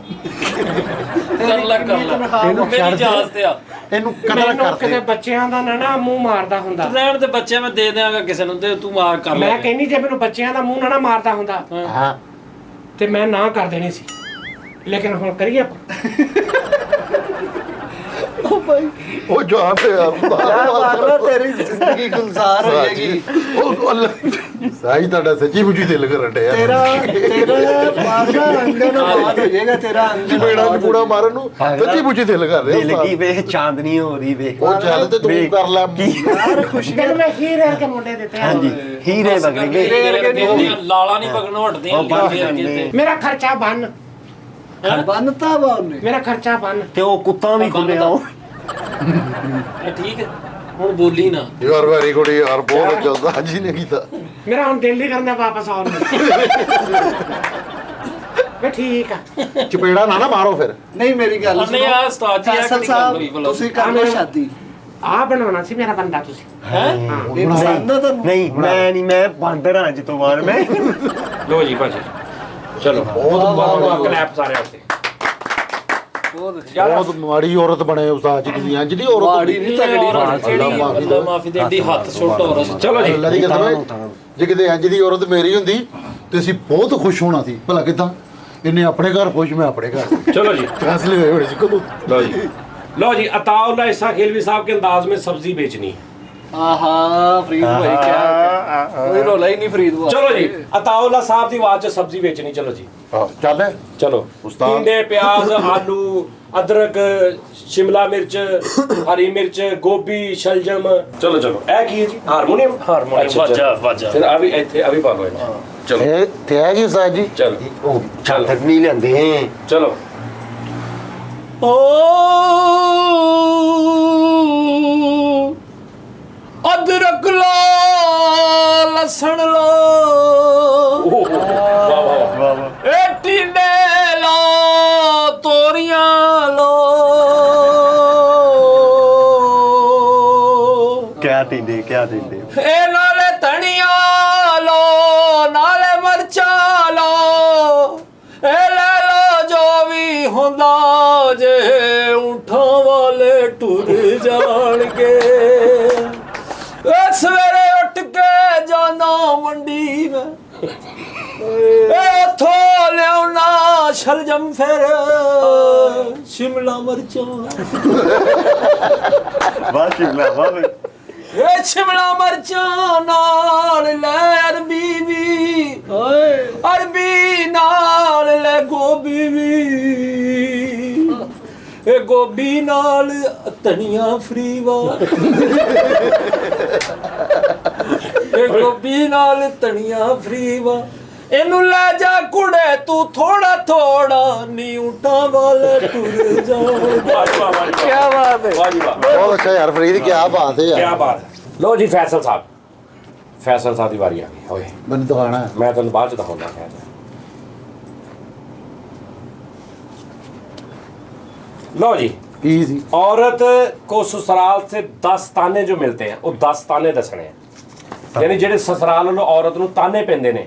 ਕਰ ਲੈ ਇਹਨੂੰ ਮੇਰੀ ਛੱਡ ਇਜਾਜ਼ਤ ਦੇ ਆ ਇਹਨੂੰ ਕਤਲ ਮੈਨੂੰ ਕਰ ਕਿਤੇ ਦੇ ਬੱਚਿਆਂ ਦਾ ਨਾ ਮੂੰਹ ਮਾਰਦਾ ਹੁੰਦਾ ਰਹਿਣ ਦੇ ਬੱਚੇ ਮੈਂ ਦੇ ਦਿਆਂਗਾ ਕਿਸੇ ਨੂੰ ਤੇ ਤੂੰ ਮਾਰ ਕਰ ਲੈ ਮੈਂ ਕਹਿੰਨੀ ਜੇ ਮੈਨੂੰ ਬੱਚਿਆਂ ਦਾ ਮੂੰਹ ਨਾ ਮਾਰਦਾ ਹੁੰਦਾ ਹਾਂ ਤੇ ਮੈਂ ਨਾ ਕਰ ਦੇਣੀ ਸੀ ਲੇਕਿਨ ਹੁਣ ਕਰੀਏ ਆਪਾਂ ਉਹ ਜਵਾਬ ਤੇ ਮਾਰਨਾ ਤੇਰੀ ਜ਼ਿੰਦਗੀ ਗੁਲਜ਼ਾਰ ਹੋ ਜਾਏਗੀ ਉਹ ਅੱਲਾ ਸਾਈ ਤੁਹਾਡਾ ਸੱਚੀ ਮੁੱਚੀ ਦਿਲ ਕਰਨ ਡਿਆ ਤੇਰਾ ਮਾਰਨਾ ਅੰਦਰ ਨੂੰ ਬਾਤ ਹੋ ਜਾਏਗਾ ਤੇਰਾ ਅੰਦਰ ਚਪੇੜਾਂ ਚ ਪੂੜਾ ਮਾਰਨ ਨੂੰ ਸੱਚੀ ਮੁੱਚੀ ਦਿਲ ਕਰ ਰਿਹਾ ਦਿਲ ਕੀ ਵੇਖ ਚਾਂਦਨੀ ਹੋ ਰਹੀ ਵੇਖ ਉਹ ਚੱਲ ਤੇ ਤੂੰ ਕਰ ਲੈ ਯਾਰ ਖੁਸ਼ੀ ਤੈਨੂੰ ਮੈਂ ਹੀਰੇ ਕੇ ਮੁੰਡੇ ਦਿੱਤੇ ਆ ਹਾਂਜੀ ਹੀਰੇ ਵਗਰੇ ਲਾਲਾ ਨਹੀਂ ਪਗਣੋਂ ਹਟਦੀਆਂ ਤੇ ਮੇਰਾ ਖਰਚਾ ਬੰਨ ਬੰਨਤਾ ਵਾ ਉਹਨੇ ਮੇਰਾ ਖਰਚਾ ਬੰਨ ਤੇ ਉਹ ਕੁੱਤਾ ਵੀ ਖੁੱਲਿਆ ਉਹ ਠੀਕ ਹੈ ਹੁਣ ਬੋਲੀ ਨਾ ਯਾਰ ਵੈਰੀ ਗੁੱਡ ਯਾਰ ਬਹੁਤ ਜਲਦਾ ਜੀ ਨੇ ਕੀਤਾ ਮੇਰਾ ਹੁਣ ਦਿਲ ਨਹੀਂ ਕਰਦਾ ਵਾਪਸ ਆਉਣ ਨੂੰ ਮੈਂ ਠੀਕ ਆ ਚਪੇੜਾ ਨਾ ਮਾਰੋ ਫਿਰ ਨਹੀਂ ਮੇਰੀ ਗੱਲ ਨਹੀਂ ਆ ਉਸਤਾਦ ਜੀ ਆ ਫੈਸਲ ਕਿਹੜੀ ਗੱਲ ਹੋਈ ਸਾਹਿਬ ਭਲਾ? ਤੁਸੀਂ ਕਰ ਲਓ ਸ਼ਾਦੀ ਆ ਬਣਾਉਣਾ ਸੀ ਮੇਰਾ ਬੰਦਾ ਤੁਸੀਂ ਹੈ ਇਹ ਪਸੰਦ ਆ ਤੁਹਾਨੂੰ ਨਹੀਂ ਮੈਂ ਬਾਂਦਰ ਹਾਂ ਅੱਜ ਤੋਂ ਬਾਅਦ ਮੈਂ ਲੋ ਜੀ ਭਾਜੀ ਚਲੋ ਬਹੁਤ ਕਲੈਪ ਸਾਰੇ ਉੱਤੇ ਬਹੁਤ ਮਾੜੀ ਔਰਤ ਬਣੇ ਉਸਤਾਦ ਜੀ ਤੁਸੀਂ ਇੰਜ ਦੀ ਔਰਤ ਮਾੜੀ ਨਹੀਂ ਤਗੜੀ ਅੱਲਾ ਮਾਫੀ ਦੇ ਏਡੀ ਹੱਥ ਸੁੱਟ ਔਰ ਚਲੋ ਜੀ ਅੱਲਾ ਦੀ ਕਸਮ ਹੈ, ਜੇ ਕਿਤੇ ਇੰਜ ਦੀ ਔਰਤ ਮੇਰੀ ਹੁੰਦੀ ਤੇ ਅਸੀਂ ਬਹੁਤ ਖੁਸ਼ ਹੋਣਾ ਸੀ ਭਲਾ ਕਿਦਾਂ ਇਹਨੇ ਆਪਣੇ ਘਰ ਖੁਸ਼ ਮੈਂ ਆਪਣੇ ਘਰ चलो जी ਫੈਸਲੇ ਹੋਏ ਹੋਣੇ ਸੀ ਕਦੋਂ लो जी अताउल्लाह ईसा खिलवी साहब के अंदाज में सब्जी बेचनी है ਆਹਾ ਫਰੀਦ ਭਾਈ ਕਿਆ ਕੋਈ ਰੋਲਾ ਹੀ ਨਹੀਂ ਫਰੀਦ ਭਾਈ ਚਲੋ ਜੀ ਅਤਾਉਲਾ ਸਾਹਿਬ ਦੀ ਆਵਾਜ਼ 'ਚ ਸਬਜ਼ੀ ਵੇਚਣੀ। ਚਲੋ ਜੀ ਚੱਲ ਚਲੋ ਉਸਤਾਦ। ਟਿੰਡੇ ਪਿਆਜ਼ ਆਲੂ ਅਦਰਕ ਸ਼ਿਮਲਾ ਮਿਰਚ ਹਰੀ ਮਿਰਚ ਗੋਭੀ ਸ਼ਲਜਮ। ਚਲੋ ਚਲੋ ਇਹ ਕੀ ਹੈ ਜੀ ਹਾਰਮੋਨੀਅਮ। ਵਾਜਾ ਵਾਜਾ ਫਿਰ ਆ ਵੀ ਇੱਥੇ ਆ ਵੀ ਪਾ ਲਓ ਚਲੋ ਇਹ ਤੇ ਹੈ ਜੀ ਉਸਤਾਦ ਜੀ। ਚਲੋ ਉਹ ਛਾਤਰ ਨਹੀਂ ਲੈਂਦੇ ਚਲੋ ਅਦਰਕ ਲਾ ਲਸਣ ਲਾ ਵਾਹ ਵਾਹ ਏ ਟਿੰਡੇ ਲਾ ਤੋਰੀਆਂ ਲਾ ਕਿਆ ਟਿੰਡੇ ਏ ਨਾਲੇ ਧਨੀਆ ਲੋ ਨਾਲੇ ਮਰਚਾਂ ਲੋ ਏ ਲੈ ਲੋ ਜੋ ਵੀ ਹੁੰਦਾ ਜੇ ਊਠਾਂ ਵਾਲੇ ਟੁਰ ਜਾਣਗੇ ਏ ਸਵੇਰੇ ਉੱਠ ਕੇ ਜਾਣਾ ਮੰਡੀ ਮੈਂ ਏ ਉੱਥੋਂ ਲਿਆਉਣਾ ਸ਼ਲਜਮ ਫਿਰ ਸ਼ਿਮਲਾ ਮਰਚਾਂ ਵਾਹ ਸ਼ਿਮਲਾ ਵਾਹ ਏ ਸ਼ਿਮਲਾ ਮਰਚਾਂ ਨਾਲ ਲੈ ਅਰਬੀ ਵੀ ਅਰਬੀ ਨਾਲ ਲੈ ਗੋਭੀ ਵੀ ਏ ਗੋਭੀ ਨਾਲ ਧਨੀਆ ਫਰੀ ਵਾ ਏ ਗੋਭੀ ਨਾਲ ਧਨੀਆ ਫਰੀ ਵਾ ਇਹਨੂੰ ਲੈ ਜਾ ਕੁੜੇ ਤੂੰ ਥੋੜਾ ਥੋੜਾ ਨੀ ਉਟਾਂ ਵਾਲੇ ਟੁਰ ਜਾ ਕੀ ਬਾਤ ਹੈ ਵਾਹ ਜੀ ਵਾਹ ਬਹੁਤ ਅੱਛਾ ਯਾਰ ਫਰੀਦ ਕੀ ਬਾਤ ਹੈ ਕੀ ਯਾਰ। ਬਾਤ ਹੈ। ਲੋ ਜੀ ਫੈਸਲ ਸਾਹਿਬ ਦੀ ਵਾਰੀ ਆ ਗਈ ਓਏ ਮੈਨੂੰ ਦਿਖਾਣਾ ਮੈਂ ਤੁਹਾਨੂੰ ਬਾਅਦ ਚ ਦਿਖਾਉਂਦਾ ਖੈਰ लो जी ਕੀ औरत को ससुराल से 10 ताने जो मिलते हैं वो 10 ताने दसने हैं यानी जेडे ससुराल वालों औरत ਨੂੰ ਤਾਨੇ ਪੈਂਦੇ ਨੇ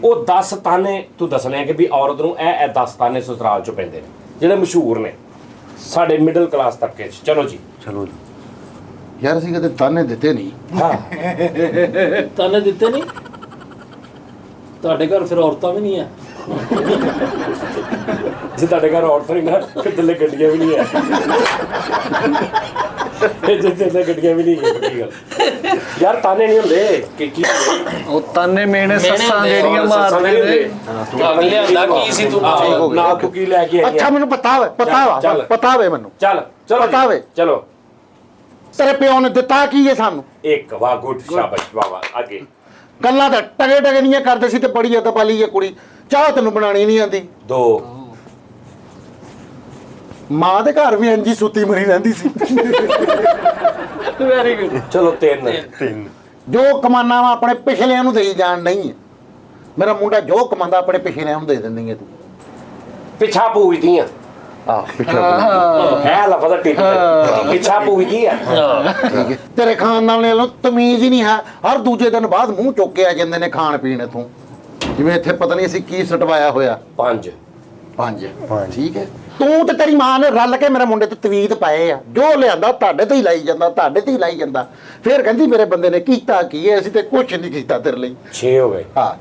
ਉਹ 10 ਤਾਨੇ ਤੂੰ ਦੱਸਣੇ ਆ ਕਿ ਵੀ ਔਰਤ ਨੂੰ ਇਹ 10 ਤਾਨੇ ਸਸੁਰਾਲ ਚੋਂ ਪੈਂਦੇ ਨੇ ਜਿਹੜੇ ਮਸ਼ਹੂਰ ਨੇ ਸਾਡੇ ਮਿਡਲ ਕਲਾਸ ਤਬਕੇ ਚ। ਚਲੋ ਜੀ ਚਲੋ ਜੀ ਯਾਰ ਅਸੀਂ ਕਦੇ ਤਾਨੇ ਦਿੱਤੇ ਨਹੀਂ। ਹਾਂ ਤਾਨੇ ਦਿੱਤੇ ਨਹੀਂ ਤੁਹਾਡੇ ਘਰ ਫਿਰ ਔਰਤਾਂ ਵੀ ਨਹੀਂ ਆ ਜੇ ਤੁਹਾਡੇ ਘਰ ਔਰਤਾਂ ਨਹੀਂ ਨਾ ਫਿਰ ਥੱਲੇ ਗੱਡੀਆਂ ਵੀ ਨਹੀਂ ਹੈ ਜੇ ਥੱਲੇ ਗੱਡੀਆਂ ਵੀ ਨਹੀਂ ਹੈ ਯਾਰ ਤਾਨੇ ਨਹੀਂ ਹੁੰਦੇ ਕਿ ਉਹ ਤਾਨੇ ਮੇਨੇ ਸੱਸਾਂ ਹੁੰਦੇ, ਜਿਹੜੀਆਂ ਸੱਸਾਂ ਮਾਰਦੇ ਨਹੀਂ ਨੇ ਹੁੰਦੇ। ਤੁਹਾਨੂੰ ਲਿਆਂਦਾ ਕੀ ਸੀ ਤੂੰ ਨਾ ਤੂੰ ਕੀ ਲੈ ਕੇ ਆਈ ਅੱਛਾ ਮੈਨੂੰ ਪਤਾ ਚੱਲ। ਪਤਾ ਵੇ ਮੈਨੂੰ ਚੱਲ ਚਲੋ ਪਤਾ ਵੇ। ਚਲੋ ਤੇਰੇ ਪਿਓ ਨੇ ਦਿੱਤਾ ਕੀ ਹੈ ਸਾਨੂੰ? ਇੱਕ ਵਾਹ ਗੁੱਡ ਸ਼ਾਬਾਸ਼ ਵਾਹ ਵਾਹ ਅੱਗੇ ਗੱਲਾਂ ਤਾਂ ਟਗੇ ਟਗੇ ਨਹੀਂ ਕਰਦੇ ਸੀ ਤੇ ਬੜੀ ਅਦਬ ਵਾਲੀ ਹੈ ਕੁੜੀ। ਚਾਹ ਤੈਨੂੰ ਬਣਾਣੀ ਨਹੀਂ ਆਂਦੀ। 2 ਮਾਂ ਦੇ ਘਰ ਵੀ ਇੰਜੀ ਸੁੱਤੀ ਮਰੀ ਰਹਿੰਦੀ ਸੀ। ਵੈਰੀ ਗੁੱਡ ਚਲੋ 3 ਜੋ ਕਮਾਨਾ ਵਾ ਆਪਣੇ ਪਿਛਲਿਆਂ ਨੂੰ ਦੇਈ ਜਾਣ ਨਹੀਂ ਹੈ। ਮੇਰਾ ਮੁੰਡਾ ਜੋ ਕਮਾਉਂਦਾ ਆਪਣੇ ਪਿਛਲਿਆਂ ਨੂੰ ਦੇ ਦਿੰਦੀ ਹੈ ਤੂੰ। ਪਿੱਛਾ ਪੂਜਦੀ ਆ ਆਹ ਪਿਛਲਾ ਹੈ ਲਫ਼ਜ਼ ਟਿਕ ਪਿੱਛਾ ਪੂਜਦੀ ਆ ਠੀਕ ਹੈ। ਤੇਰੇ ਖਾਨਦਾਨ ਨੇ ਤਮੀਜ਼ ਹੀ ਨਹੀਂ ਹੈ। ਹਰ ਦੂਜੇ ਦਿਨ ਬਾਅਦ ਮੂੰਹ ਚੁੱਕ ਕੇ ਆ ਜਾਂਦੇ ਨੇ ਖਾਣ ਪੀਣ ਤੋਂ ਜਿਵੇਂ ਇੱਥੇ ਪਤਾ ਨਹੀਂ ਅਸੀਂ ਕੀ ਸਟਵਾਇਆ ਹੋਇਆ। 5 ਠੀਕ ਹੈ। ਤੂੰ ਤੇ ਤੇਰੀ ਮਾਂ ਨੇ ਰਲ ਕੇ ਮੇਰੇ ਮੁੰਡੇ ਤੇ ਤਵੀਤ ਪਾਏ ਆ। ਜੋ ਲਿਆਂਦਾ ਤੁਹਾਡੇ ਤੇ ਹੀ ਲਾਈ ਜਾਂਦਾ ਤੁਹਾਡੇ ਤੇ ਹੀ ਲਾਈ ਜਾਂਦਾ। ਫਿਰ ਕਹਿੰਦੀ ਮੇਰੇ ਬੰਦੇ ਨੇ ਕੀਤਾ ਕੀ ਹੈ ਅਸੀਂ ਤੇ ਕੁਝ ਨਹੀਂ ਕੀਤਾ ਤੇਰੇ ਲਈ। 6 ਹੋ ਗਏ ਹਾਂ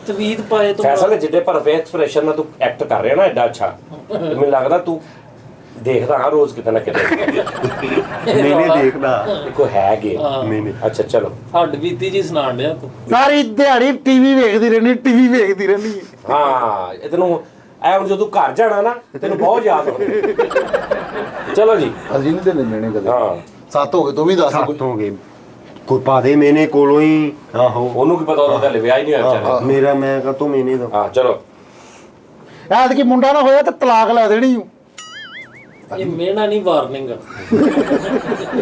ਤਵੀਤ ਪਾਏ ਤੋਂ ਫੈਸਲ ਜਿੱਡੇ ਪਰਫੈਕਟ ਐਕਸਪ੍ਰੈਸ਼ਨ ਨਾਲ ਤੂੰ ਐਕਟ ਕਰ ਰਿਹਾ ਨਾ ਐਡਾ ਅੱਛਾ ਮੈਨੂੰ ਲੱਗਦਾ ਤੂੰ ਦੇਖਦਾ ਹਾਂ ਰੋਜ਼ ਕਿਤੇ ਨਾ ਕਿਤੇ ਮੈਨੇ ਦੇਖਦਾ ਕੋਈ ਹੈ ਗੇ ਮੈਨੇ ਅੱਛਾ ਚਲੋ ਹੱਡ ਬੀਤੀ ਜੀ ਸੁਣਾਣ ਡਿਆ ਤੂੰ ਸਾਰੀ ਦਿਹਾੜੀ ਟੀਵੀ ਵੇਖਦੀ ਰਹਿੰਦੀ ਹੈ। ਹਾਂ ਇਹ ਤੈਨੂੰ ਐ ਹੁਣ ਜਦੋਂ ਘਰ ਜਾਣਾ ਨਾ ਤੈਨੂੰ ਬਹੁਤ ਯਾਦ ਆਉਂਦੀ ਚਲੋ ਜੀ ਅਸੀਂ ਨਹੀਂ ਦਿੰਦੇ ਮੈਨੇ ਕਦੇ। ਹਾਂ 7 ਹੋ ਗਏ ਤੂੰ ਵੀ ਦੱਸ ਕੋਈ। 7 ਹੋ ਗਏ ਕੋਈ ਪਾ ਦੇ ਮੈਨੇ ਕੋਲੋਂ ਹੀ ਆਹੋ ਉਹਨੂੰ ਕੀ ਪਤਾ ਉਹਦਾ ਵਿਆਹ ਹੀ ਨਹੀਂ ਹੋਇਆ ਵਿਚਾਰੇ ਮੇਰਾ ਮੈਂ ਕਹ ਤੂੰ ਮੈਨੇ ਦਾ ਹਾਂ ਚਲੋ ਐਤਕੀ ਮੁੰਡਾ ਨਾ ਹੋਇਆ ਤੇ ਤਲਾਕ ਲੈ ਦੇਣੀ ਓ। ਇਹ ਮੇਣਾ ਨਹੀਂ ਵਾਰਨਿੰਗ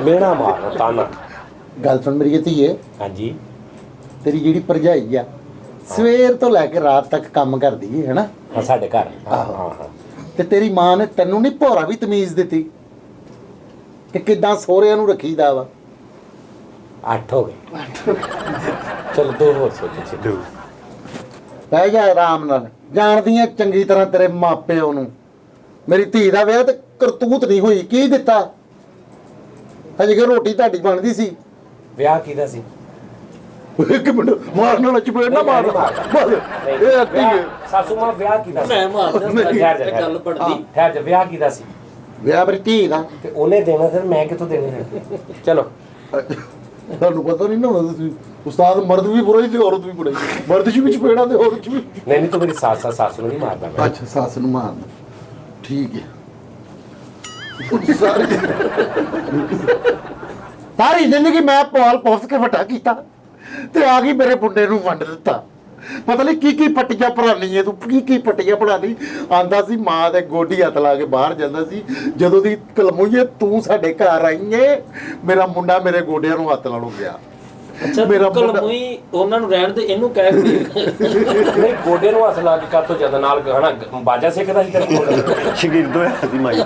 ਮੇਣਾ ਮਾਰਨਾ ਤਾਨਾ ਗੱਲ ਸੁਣ ਮੇਰੀ ਧੀਏ ਹਾਂਜੀ ਤੇਰੀ ਜਿਹੜੀ ਭਰਜਾਈ ਆ ਸਵੇਰ ਤੋਂ ਲੈ ਕੇ ਰਾਤ ਤੱਕ ਕੰਮ ਕਰਦੀ ਹੈ ਹਨਾ। ਹਾਂ ਸਾਡੇ ਘਰ ਹਾਂ ਹਾਂ ਤੇ ਤੇਰੀ ਮਾਂ ਨੇ ਤੈਨੂੰ ਨਹੀਂ ਭੋਰਾ ਵੀ ਤਮੀਜ਼ ਦਿੱਤੀ ਕਿ ਕਿੱਦਾਂ ਸਹੁਰਿਆਂ ਨੂੰ ਰੱਖੀਦਾ ਵਾ। 8 ਹੋ ਗਏ ਚਲੋ 2 ਹੋਰ ਸੋਚੋ ਬਹਿ ਜਾ ਆਰਾਮ ਨਾਲ। ਜਾਣਦੀ ਆ ਚੰਗੀ ਤਰ੍ਹਾਂ ਤੇਰੇ ਮਾਪਿਓ ਨੂੰ। ਮੇਰੀ ਧੀ ਦਾ ਵਿਆਹ ਤੇ ਕਰਤੂਤ ਨਹੀਂ ਹੋਈ। ਕੀ ਦਿੱਤਾ ਹਜੇ ਕਿ ਰੋਟੀ ਤੁਹਾਡੀ ਬਣਦੀ ਸੀ। ਵਿਆਹ ਕਿਹਦਾ ਸੀ ਇੱਕ ਮਿੰਟ ਮਾਰਨ ਵਾਲਾ ਚਪੇੜ ਨਾ ਮਾਰ ਇਹ ਐਕਟਿੰਗ ਹੈ। ਸਾਸੂ ਮਾਂ ਵਿਆਹ ਕਿਹਦਾ ਸੀ ਮੈਂ ਮਾਰਦਾ ਠਹਿਰ ਜਾ, ਗੱਲ ਪੜਦੀ ਠਹਿਰ ਜਾ ਵਿਆਹ ਕਿਹਦਾ ਸੀ ਵਿਆਹ ਮੇਰੀ ਧੀ ਦਾ। ਤੇ ਉਹਨੇ ਦੇਣਾ ਫਿਰ ਮੈਂ ਕਿੱਥੋਂ ਦੇਣੇ ਨੇ ਚਲੋ ਤੁਹਾਨੂੰ ਪਤਾ ਨਹੀਂ ਨਾ ਤੁਸੀਂ ਉਸਤਾਦ ਮਰਦ ਵੀ ਬੁਰਾ ਹੀ ਤੇ ਔਰਤ ਵੀ ਬੁਰਾ ਹੀ ਮਰਦ 'ਚ ਵੀ ਚਪੇੜਾ ਤੇ ਔਰਤ 'ਚ ਵੀ ਨਹੀਂ ਤੂੰ ਮੇਰੀ ਸੱਸ ਨੂੰ ਨਹੀਂ ਮਾਰਦਾ ਮੈਂ ਅੱਛਾ ਸੱਸ ਨੂੰ ਮਾਰਨਾ ਠੀਕ ਹੈ ਸਾਰੀ ਜ਼ਿੰਦਗੀ ਮੈਂ ਪਾਲ ਪੋਸ ਕੇ ਵੱਡਾ ਕੀਤਾ ਤੇ ਆ ਗਈ ਮੇਰੇ ਮੁੰਡੇ ਨੂੰ ਵੰਡ ਦਿੱਤਾ ਪਤਾ ਨਹੀਂ ਕੀ ਪੱਟੀਆਂ ਭਰਾਨੀ ਹੈ ਤੂੰ ਕੀ ਪੱਟੀਆਂ ਭਰਾਨੀ ਆਂਦਾ ਸੀ ਮਾਂ ਦੇ ਗੋਡੀ ਹੱਥ ਲਾ ਕੇ ਬਾਹਰ ਜਾਂਦਾ ਸੀ ਜਦੋਂ ਦੀ ਕਲਮੂਈਏ ਤੂੰ ਸਾਡੇ ਘਰ ਆਈ ਏ ਮੇਰਾ ਮੁੰਡਾ ਮੇਰੇ ਗੋਡਿਆਂ ਨੂੰ ਹੱਥ ਲਾਉਣ ਗਿਆ ਅੱਛਾ ਮੇਰਾ ਮੇਰਾ ਮੁੰਡਾ- ਕਲਮੂਈ ਉਹਨਾਂ ਨੂੰ ਰਹਿਣ ਦੇ ਇਹਨੂੰ ਕਹਿ ਵੀ ਨਹੀਂ ਗੋਡੇ ਨੂੰ ਹੱਥ ਲਾ ਕੇ ਕਾਤੋਂ ਜਿਆਦਾ ਨਾਲ ਹਨਾ ਬਾਜਾ ਸਿੱਖਦਾ ਸੀ ਤੇਰੇ ਕੋਲ ਸ਼ਗਿਰਦ ਹੋਇਆ ਸੀ ਮਾਈ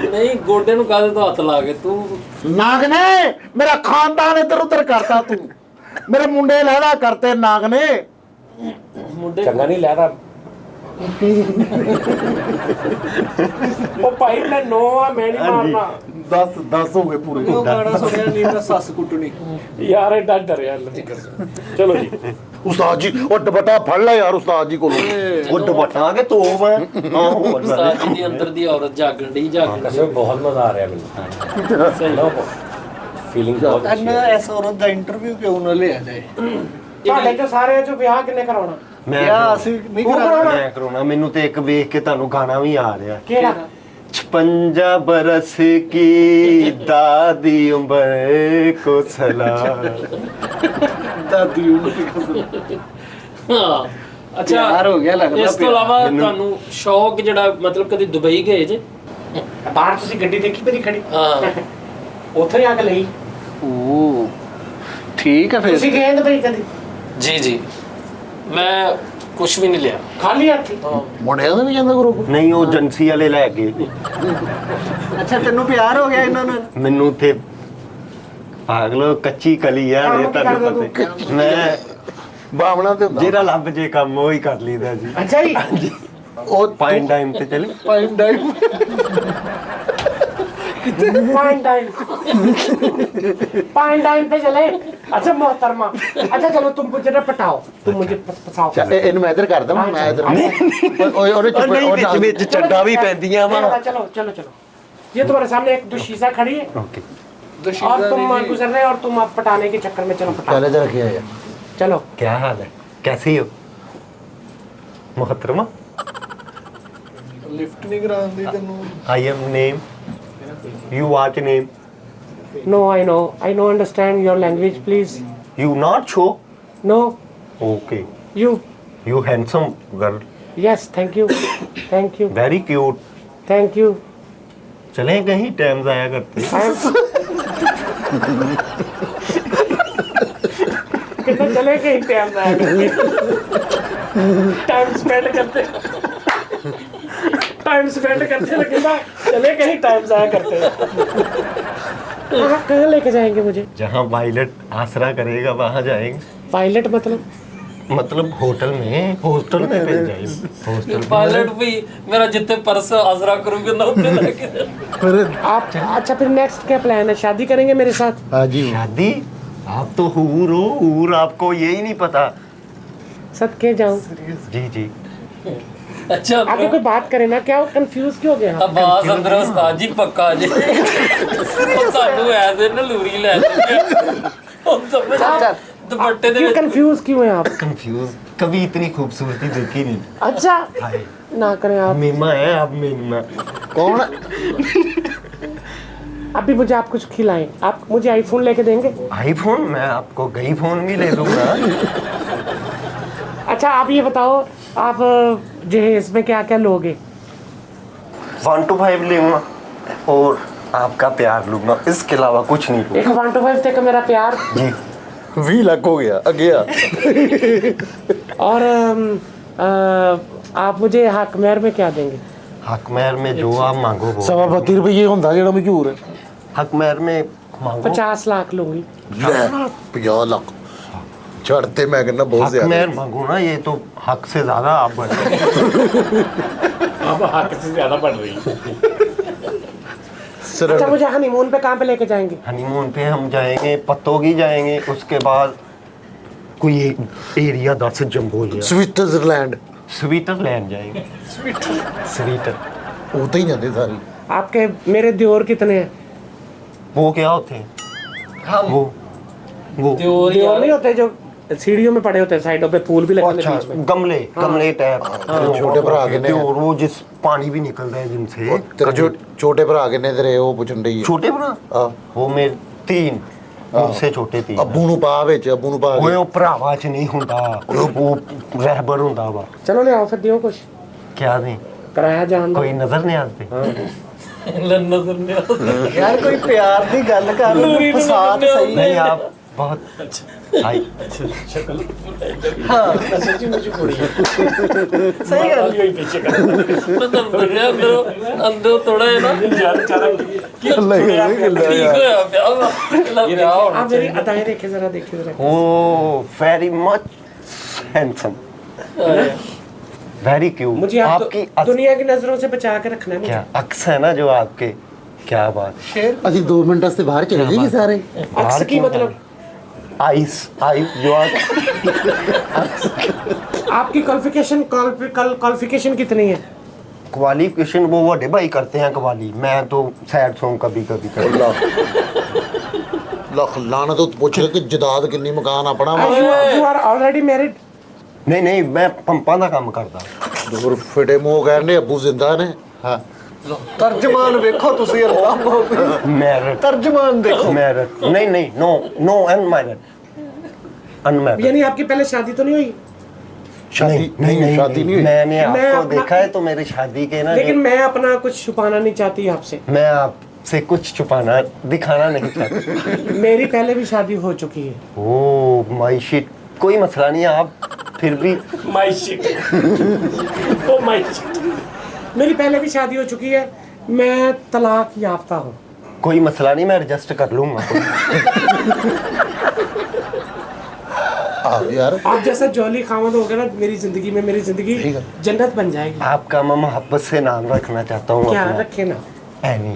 ਨਹੀਂ ਗੋਡੇ ਨੂੰ ਕਾਹਦੇ ਤੋਂ ਹੱਥ ਲਾ ਕੇ ਤੂੰ ਨਾਗ ਨੇ ਮੇਰਾ ਖਾਨਦਾਨ ਇੱਧਰ ਉੱਧਰ ਕਰਤਾ ਤੂੰ ਮੇਰੇ ਮੁੰਡੇ ਲਹਿਦਾ ਕਰਤੇ ਨਾਗ ਨੇ ਮੁੰਡੇ ਚੰਗਾ ਨਹੀਂ ਲੈਦਾ ਉਹ ਭਾਈ ਮੈਂ ਨੋ ਆ ਮੈਂ ਨਹੀਂ ਮਾਰਨਾ 10 ਹੋ ਗਏ ਪੂਰੇ ਉਹ ਗਾਣਾ ਸੁਣਿਆ ਨਹੀਂ ਤਾਂ ਸੱਸ ਕੁੱਟਣੀ ਯਾਰ ਇਹ ਡਰਿਆ ਚਲੋ ਜੀ ਉਸਤਾਦ ਜੀ ਉਹ ਦੁਪੱਟਾ ਫੜ ਲੈ ਯਾਰ ਉਸਤਾਦ ਜੀ ਕੋਲੋਂ ਉਹ ਦੁਪੱਟਾ ਕੇ ਤੋਪ ਹੈ ਹਾਂ ਹੋਰ ਉਸਤਾਦ ਜੀ ਦੀ ਅੰਦਰ ਦੀ ਔਰਤ ਜਾਗਣ ਡਈ ਕਸਮ ਬਹੁਤ ਮਜ਼ਾ ਆ ਰਿਹਾ ਮੈਨੂੰ ਸਹੀ ਫੀਲਿੰਗ ਬਹੁਤ ਅੱਛੀ ਅੰਨਾ ਹੈ ਐਸ ਔਰਤ ਦਾ ਇੰਟਰਵਿਊ ਕਿਉਂ ਨਾ ਲਿਆ ਜਾਏ ਤੁਹਾਡੇ ਚੋਂ ਸਾਰਿਆਂ ਚੋਂ ਵਿਆਹ ਕਿੰਨੇ ਕਰਾਉਣਾ ਯਾ ਅਸੀਂ ਨਹੀਂ ਤੂੰ ਕਰਾਉਣਾ ਕਰਾਉਣਾ ਮੈਂ ਕਰਾਉਣਾ ਮੈਨੂੰ ਤੇ ਇੱਕ ਵੇਖ ਕੇ ਤੁਹਾਨੂੰ ਗਾਣਾ ਵੀ ਆ ਰਿਹਾ ਕਿਹੜਾ 56 बरस की दादी उम्र को सलाम ਦਾਦੀ ਉਮਰ ਦੀ ਕਸਮ ਹਾਂ ਅੱਛਾ ਪਿਆਰ ਹੋ ਗਿਆ ਲੱਗਦਾ ਇਸ ਤੋਂ ਪਿਆਰ। ਇਲਾਵਾ ਤੁਹਾਨੂੰ ਸ਼ੌਕ ਜਿਹੜਾ ਮਤਲਬ ਕਦੀ ਦੁਬਈ ਗਏ ਜੇ ਬਾਹਰ ਤੁਸੀਂ ਗੱਡੀ ਦੇਖੀ ਮੇਰੀ ਖੜੀ ਹਾਂ ਉੱਥੇ ਆ ਕੇ ਲਈ ਓ ਠੀਕ ਹੈ ਫਿਰ ਤੁਸੀਂ ਗਏ ਦੁਬਈ ਕਦੀ ਜੀ ਜੀ ਮੈਂ ਕੁਝ ਵੀ ਨਹੀਂ ਲਿਆ ਖਾਲੀ ਹੱਥੀ ਮੁੰਡਿਆਂ ਦਾ ਵੀ ਜਾਂਦਾ ਗਰੁੱਪ ਨਹੀਂ ਉਹ ਏਜੰਸੀ ਵਾਲੇ ਲੈ ਗਏ ਅੱਛਾ ਤੈਨੂੰ ਪਿਆਰ ਹੋ ਗਿਆ ਇਹਨਾਂ ਨਾਲ ਮੈਨੂੰ ਤੇ ਪਾਗਲੋ ਕੱਚੀ ਕਲੀ ਆ ਕੰਮ ਇਹ ਕੀ ਤੁਹਾਨੂੰ ਕਰਦਾ ਪਤਾ ਮੈਂ ਬਾਵਣਾ ਤੇ ਹੁੰਦਾ ਜਿਹੜਾ ਲੱਭ ਜੇ ਕੰਮ ਉਹ ਹੀ ਕਰ ਲਈਦਾ ਜੀ ਅੱਛਾ ਜੀ ਉਹ ਪਾਈਨ ਟਾਈਮ ਤੇ ਚਲੇ ਪਾਈਮ ਡਾਈਮ फाइन टाइम पे चले अच्छा मोहतरमा अच्छा चलो तुम मुझे ना पटाओ तुम मुझे फसाओ ਇਹਨੂੰ ਮੈਂ ਇੱਧਰ ਕਰ ਦਵਾਂ ਮੈਂ ਇੱਧਰ ਓਏ ਉਹਨੇ ਵਿੱਚ ਚੱਡਾ ਵੀ ਪੈਂਦੀਆਂ ਵਾ चलो चलो चलो ये तुम्हारे सामने एक दो शीशा खड़ी है ਓਕੇ और तुम गुजर रहे हो और तुम अब पटाने के चक्कर में चलो पटाओ ਚੱਲ ਇੱਧਰ ਰੱਖਿਆ ਯਾਰ चलो क्या हाल है कैसी हो मोहतरमा ਲਿਫਟ ਨਹੀਂ ਕਰਾਉਂਦੀ ਤੈਨੂੰ I am name you what name no I know understand your language please you not show no okay you handsome girl yes thank you very cute thank you चले कहीं टाइम जाया करते I am कितना चले कहीं time spend करते लेकिन ना चले कहीं टाइम जाया करते कहाँ लेके जाएंगे मुझे जहाँ पायलट आसरा करेगा वहाँ जाएंगे पायलट मतलब होटल में भेज जाएंगे हॉस्टल पायलट भी मेरा जितने परस आसरा करूंगा ना उतने लेके आप अच्छा फिर नेक्स्ट क्या प्लान है शादी करेंगे मेरे साथ हाँ जी शादी आप तो हूर हो हूर आपको यही नहीं पता सद के जाऊं जी जी अच्छा आगे कोई बात करे ना क्या कंफ्यूज क्यों हो गए आप? ਆਵਾਜ਼ ਅੰਦਰ ਉਸਤਾਦ ਜੀ ਪੱਕਾ ਜੇ ਉਹ ਸਾਨੂੰ ਐਸੇ ਨਾ ਲੂਰੀ ਲੈ ਉਹ ਸਮਝ ਦੁਪੱਟੇ ਦੇ क्यों ਵਿੱਚ कंफ्यूज क्यों है आप कंफ्यूज कभी इतनी खूबसूरती देखी नहीं अच्छा हाय ना करें आप मीमा है आप मीमा कौन अभी मुझे आप कुछ खिलाएं आप मुझे आईफोन लेके देंगे आईफोन मैं आपको गई फोन भी ले दूंगा अच्छा आप ये बताओ आप जहेज में क्या क्या लोगे 1 to 5 लूंगा और आपका प्यार लूंगा इसके अलावा कुछ नहीं एक लूंगा 1 to 5 तक मेरा प्यार जी 20 ਲੱਖ ਹੋ ਗਿਆ ਅੱਗੇ ਆ और आप मुझे हक मेहर में क्या देंगे हक महर में जो आप मांगो वो 32 ਰੁਪਏ ਹੁੰਦਾ ਜਿਹੜਾ ਮਸ਼ਹੂਰ ਹੈ हक महर में मांगो 50 लाख लूंगी ਲੈ 50 ਲੱਖ ਛੱਡਤੇ ਮੈਂ ਕਹਿੰਦਾ ਬਹੁਤ हक ਜ਼ਿਆਦਾ महर मांगो ना ये तो हक से ज्यादा आप बढ़ गए अब हक से ज्यादा बढ़ रही अच्छा मुझे हनीमून पे कहाँ पे लेके जाएंगे हनीमून पे हम जाएंगे पत्तोगी जाएंगे उसके बाद कोई एक एरिया 10 जम्बो या ਸਵਿਟਜ਼ਰਲੈਂਡ स्वीटरलैंड जाएंगे स्वीटर ਉੱਥੇ ਹੀ ਜਾਂਦੇ ਸਾਰੇ आपके मेरे दियोर कितने हैं वो क्या होते हैं वो वो त्योर दियोर यार नहीं होते जो सीढ़ियों में पड़े होते हैं, साइडों पे फूल भी लगे होते अच्छा हैं बीच में। गमले टाइप छोटे भरा के ने और वो जिस पानी भी निकलता है जिनसे तेरे छोटे भरा के ने तेरे ਉਹ ਪੁੱਛਣ ਰਹੀ ਹੈ छोटे भरा ਆ वो मेरे 3 मुझसे छोटे 3 ਅੱਬੂ ਨੂੰ ਪਾ ਵਿੱਚ ਅੱਬੂ ਨੂੰ ਪਾ ਕੇ ਉਹ ਭਰਾਵਾਂ ਚ ਨਹੀਂ ਹੁੰਦਾ ਉਹ ਰਹਿਬਰ ਹੁੰਦਾ ਵਾ चलो ले आओ फिर दियो कुछ क्या नहीं कराया जान दो। कोई नजर नहीं आते नजर नहीं आता ਯਾਰ ਕੋਈ ਪਿਆਰ ਦੀ ਗੱਲ ਕਰ ਫਸਾਦ ਸਹੀ नहीं आप बहुत हाय ਸਹੀ ਗੱਲ अंदर थोड़ा है ना यार चला ठीक होया आप मेरी अदाएं देखे जरा, देखे जरा। Oh very much handsome very cute मुझे आप आपकी दुनिया की नजरों से बचा के रखना है मुझे। क्या अक्स है ना जो आपके क्या बात ਅਸੀਂ 2 ਮਿੰਟ ਵਾਸਤੇ ਬਾਹਰ ਚਲੇ ਜਾਈਏ ਸਾਰੇ अक्स की मतलब आइस आइस जो आपकी क्वालिफिकेशन क्वालिफिकेशन कितनी है? क्वालिफिकेशन वो बड़े भाई करते हैं कवाली मैं तो सैड सॉन्ग कभी कभी करता ਲੱਖ ਲਾਣਾ ਤੋਂ ਪੁੱਛ ਲੈ ਕਿ ਜਦਾਦ ਕਿੰਨੀ ਮਕਾਨ ਆਪਣਾ ਵਾ You are already married? नहीं नहीं मैं पंपा का काम करता ਦੂਰ ਫਿਟੇ ਮੂੰਹ ਕਹਿੰਦੇ ਅੱਬੂ ਜ਼ਿੰਦਾ ਨੇ ਹਾਂ ਤਰਜਮਾਨ ਵੇਖੋ ਤੁਸੀਂ ਅੱਲਾਹ ਮੁਹੱਬਤ मैरिड ਤਰਜਮਾਨ देखो मैरिड नहीं नहीं नो नो अनमैरिड अनमैरिड यानी आपकी पहले शादी तो नहीं हुई? शादी नहीं शादी नहीं हुई मैंने मैं आपको अपना- देखा है तो मेरी शादी के ना लेकिन मैं अपना कुछ छुपाना नहीं चाहती आपसे। मैं आपसे कुछ छुपाना दिखाना नहीं चाहती मेरी पहले भी शादी हो चुकी है। ओ माय शिट कोई मसला नहीं है आप फिर भी my shit oh my shit मेरी पहले भी शादी हो चुकी है, मैं तलाक याफ्ता हूँ। कोई मसला नहीं मैं एडजस्ट कर लूंगा ਆਹ ਯਾਰ आप जैसा जॉली खामद हो गया ना मेरी जिंदगी में, मेरी जिंदगी जन्नत बन जाएगी। आपका मैं मोहब्बत से नाम रखना चाहता हूँ क्या अपना। रखे ना एनी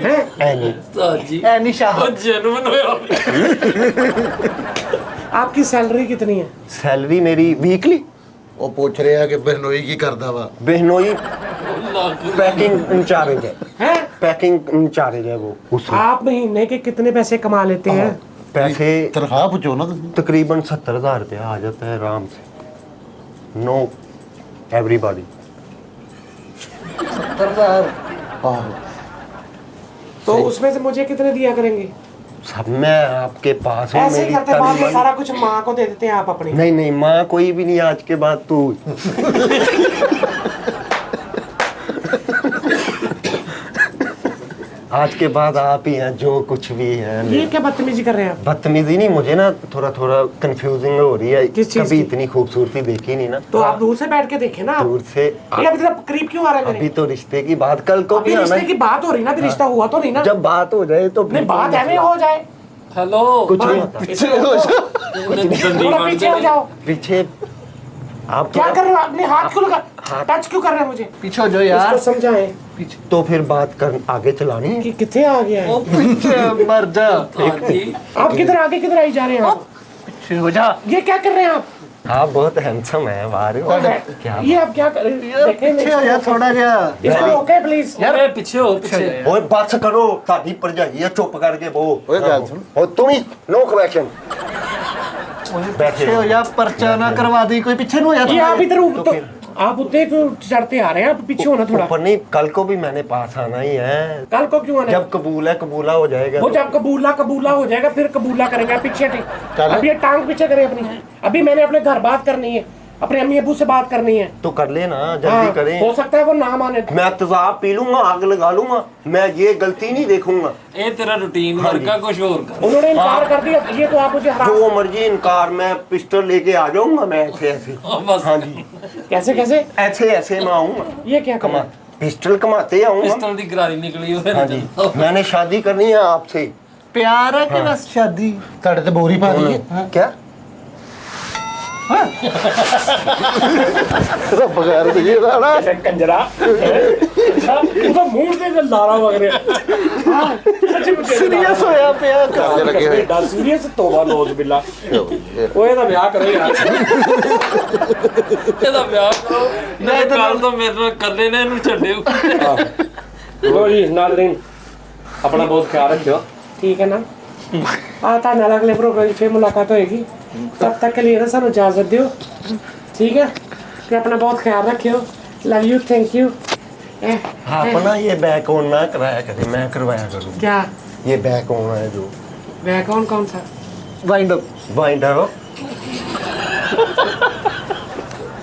है? एनी साजी ਐ ਨਿਸ਼ਾਨ जेन्युइन होया आपकी सैलरी कितनी है? सैलरी मेरी वीकली ਉਹ ਪੁੱਛ ਰਿਹਾ ਕਿ ਬਹਿਨੋਈ ਕੀ ਕਰਦਾ ਵਾ बहनोई पैकिंग इंचार्ज है हैं? पैकिंग इंचार्ज है वो उसमें आप महीने के कितने पैसे कमा लेते हैं? पैसे ਤਨਖਾਹ ਪੁੱਛੋ ਨਾ ਤੁਸੀਂ तकरीबन 70,000 रुपया आ जाता है आराम से नो एवरीबॉडी ਆਹੋ तो उसमें से मुझे कितने दिया करेंगे? सब मैं आपके पास हूँ ऐसे ही मेरी करते बाद में तन सारा कुछ माँ को दे देते हैं आप अपनी। नहीं नहीं माँ कोई भी नहीं आज के बाद तू आज के बाद आप ही हैं जो कुछ भी है ये क्या बदतमीजी कर रहे हैं आप? बदतमीजी नहीं मुझे ना थोड़ा थोड़ा कंफ्यूजिंग हो रही है किस चीज़ कभी की? इतनी खूबसूरती देखी नहीं ना तो आप दूर से बैठ के देखे ना आप। दूर से ये अभी तक करीब क्यों आ रहा है अभी मेरे? तो रिश्ते की बात कल को अभी भी आना रिश्ते की बात हो रही ना, अभी रिश्ता हुआ तो नहीं ना। जब बात हो जाए तो नहीं बात ऐਵੇਂ हो जाए, हेलो कुछ नहीं होता पीछे हो जाओ, थोड़ा पीछे हो जाओ। पीछे आप क्या थोड़ा- कर रहे हो? अपने हाथ क्यों लगा, टच क्यों कर रहे हैं मुझे? ਪਿੱਛੇ ਹੋ ਜਾਓ ਯਾਰ इसको समझाएं तो फिर बात कर आगे चलानी है कि कितने आ गया है। ਪਿੱਛੇ ਮਰ ਜਾ साजी आप किधर आगे किधर आई जा रहे हैं आप? ਪਿੱਛੇ ਹੋ ਜਾ ये क्या कर रहे हैं आप? आप बहुत हैंडसम है बाहर क्या ये आप क्या कर रहे हैं? देखें ਪਿੱਛੇ ਹੋ ਜਾ इसको ਥੋੜਾ ਜਿਹਾ इसको रोके प्लीज। यार पीछे हो पीछे ओए बस करो ताड़ी पर जाइए चुप करके वो ਓਏ ਗੱਲ ਸੁਣ और तुम ही नो क्वेश्चन ਪਿੱਛੇ ਹੋ ਜਾ ਪਰਚਾ ਨਾ ਕਰਵਾ ਦੀ ਕੋਈ ਪਿੱਛੇ ਨੂੰ ਹੋ ਜਾ ये आप इधर तो आप उतने क्यों चढ़ते आ रहे हैं? आप पीछे होना थोड़ा। ऊपर नहीं कल को भी मैंने पास आना ही है कल को क्यों आना है? जब कबूल है कबूला हो जाएगा वो तो। जब कबूला हो जाएगा फिर कबूला करेंगे। आप पीछे हटें। चल। अब ये टांग पीछे करें अपनी। अभी मैंने अपने घर बात करनी है, अपने अम्मी अबू से बात करनी है। तो कर लेना जल्दी हाँ, करें हो सकता है वो ना माने। मैं तेजाब पी लूंगा आग लगा लूंगा मैं ये गलती नहीं देखूंगा ये तेरा रूटीन वर्क का कुछ और कर उन्होंने इनकार कर दिया, ये तो आप मुझे हराम। जो मर्जी इनकार मैं पिस्टल लेके आ जाऊंगा मैं ऐसे ऐसे बस हाँ जी कैसे कैसे? ऐसे ऐसे मैं आऊंगा ये क्या कमा कमा? पिस्टल कमाते आऊंगा पिस्टल दी गरारी निकली हो हाँ जी मैंने शादी करनी है आपसे ਪਿਆਰ ਹੈ ਕਿ ਬਸ ਸ਼ਾਦੀ ਤੁਹਾਡੇ ਤੇ ਬੋਰੀ ਪਾ ਦਈਏ क्या ਰੱਬ ਗੈਰ ਤੇ ਇਹ ਦਾ ਨਾ कंजरा ਉਹਦਾ ਮੂੰਹ ਤੇ ਲਾਰਾ ਵਗ ਰਿਹਾ। ਹਾਂ ਸੱਚੀ ਮੁੱਚੀ ਸੀਰੀਅਸ ਹੋਇਆ ਪਿਆ ਕਾਜੇ ਲੱਗੇ ਹੋਏ ਐਡਾ ਸੀਰੀਅਸ ਤੋਬਾ ਨੌਜ ਬਿੱਲਾ। ਓਏ ਇਹਦਾ ਵਿਆਹ ਕਰੋ ਯਾਰ। ਇਹਦਾ ਵਿਆਹ ਕਰੋ ਮੈਂ ਕੱਲ ਤੋਂ ਮੇਰੇ ਨਾਲ ਕੱਲੇ ਨੇ ਇਹਨੂੰ ਛੱਡਿਓ लो जी नाज़रीन अपना बहुत ख्याल रखियो, ठीक है ना? ਤਾਂ ਨਾਲ ਅਗਲੇ ਪ੍ਰੋਗਰਾਮ 'ਚ ਫਿਰ ਮੁਲਾਕਾਤ ਹੋਏਗੀ ਤਬ ਤੱਕ ਕੇ ਲਈ ਨਾ ਸਾਨੂੰ ਇਜਾਜ਼ਤ ਦਿਓ ਠੀਕ ਹੈ ਤੇ ਆਪਣਾ ਬਹੁਤ ਖਿਆਲ ਰੱਖਿਓ ਲਵ ਯੂ ਥੈਂਕ यू अपना ये बैक ऑन ना कराया करे, मैं करवाया करूँ। क्या ये बैक ऑन है जो बैक कौन सा वाइंड अप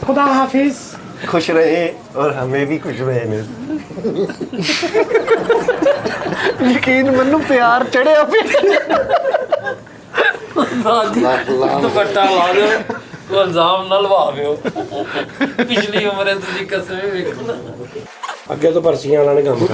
खुदा हाफिज खुश रहे और हमें भी खुश रहने। यकीन मनु प्यार चढ़िया पे ਦੁਪੱਟਾ ਲਾ ਦਿਓ ਉਹ ਇਲਜ਼ਾਮ ਨਾ ਲਵਾਵਿਓ ਪਿਛਲੀ ਉਮਰੇ ਤੁਸੀਂ ਕਸਮੇ ਵੇਖੋ ਅੱਗੇ ਤੋਂ ਪਰਚੀਆਂ ਵਾਲਾ ਨੇ ਕੰਮ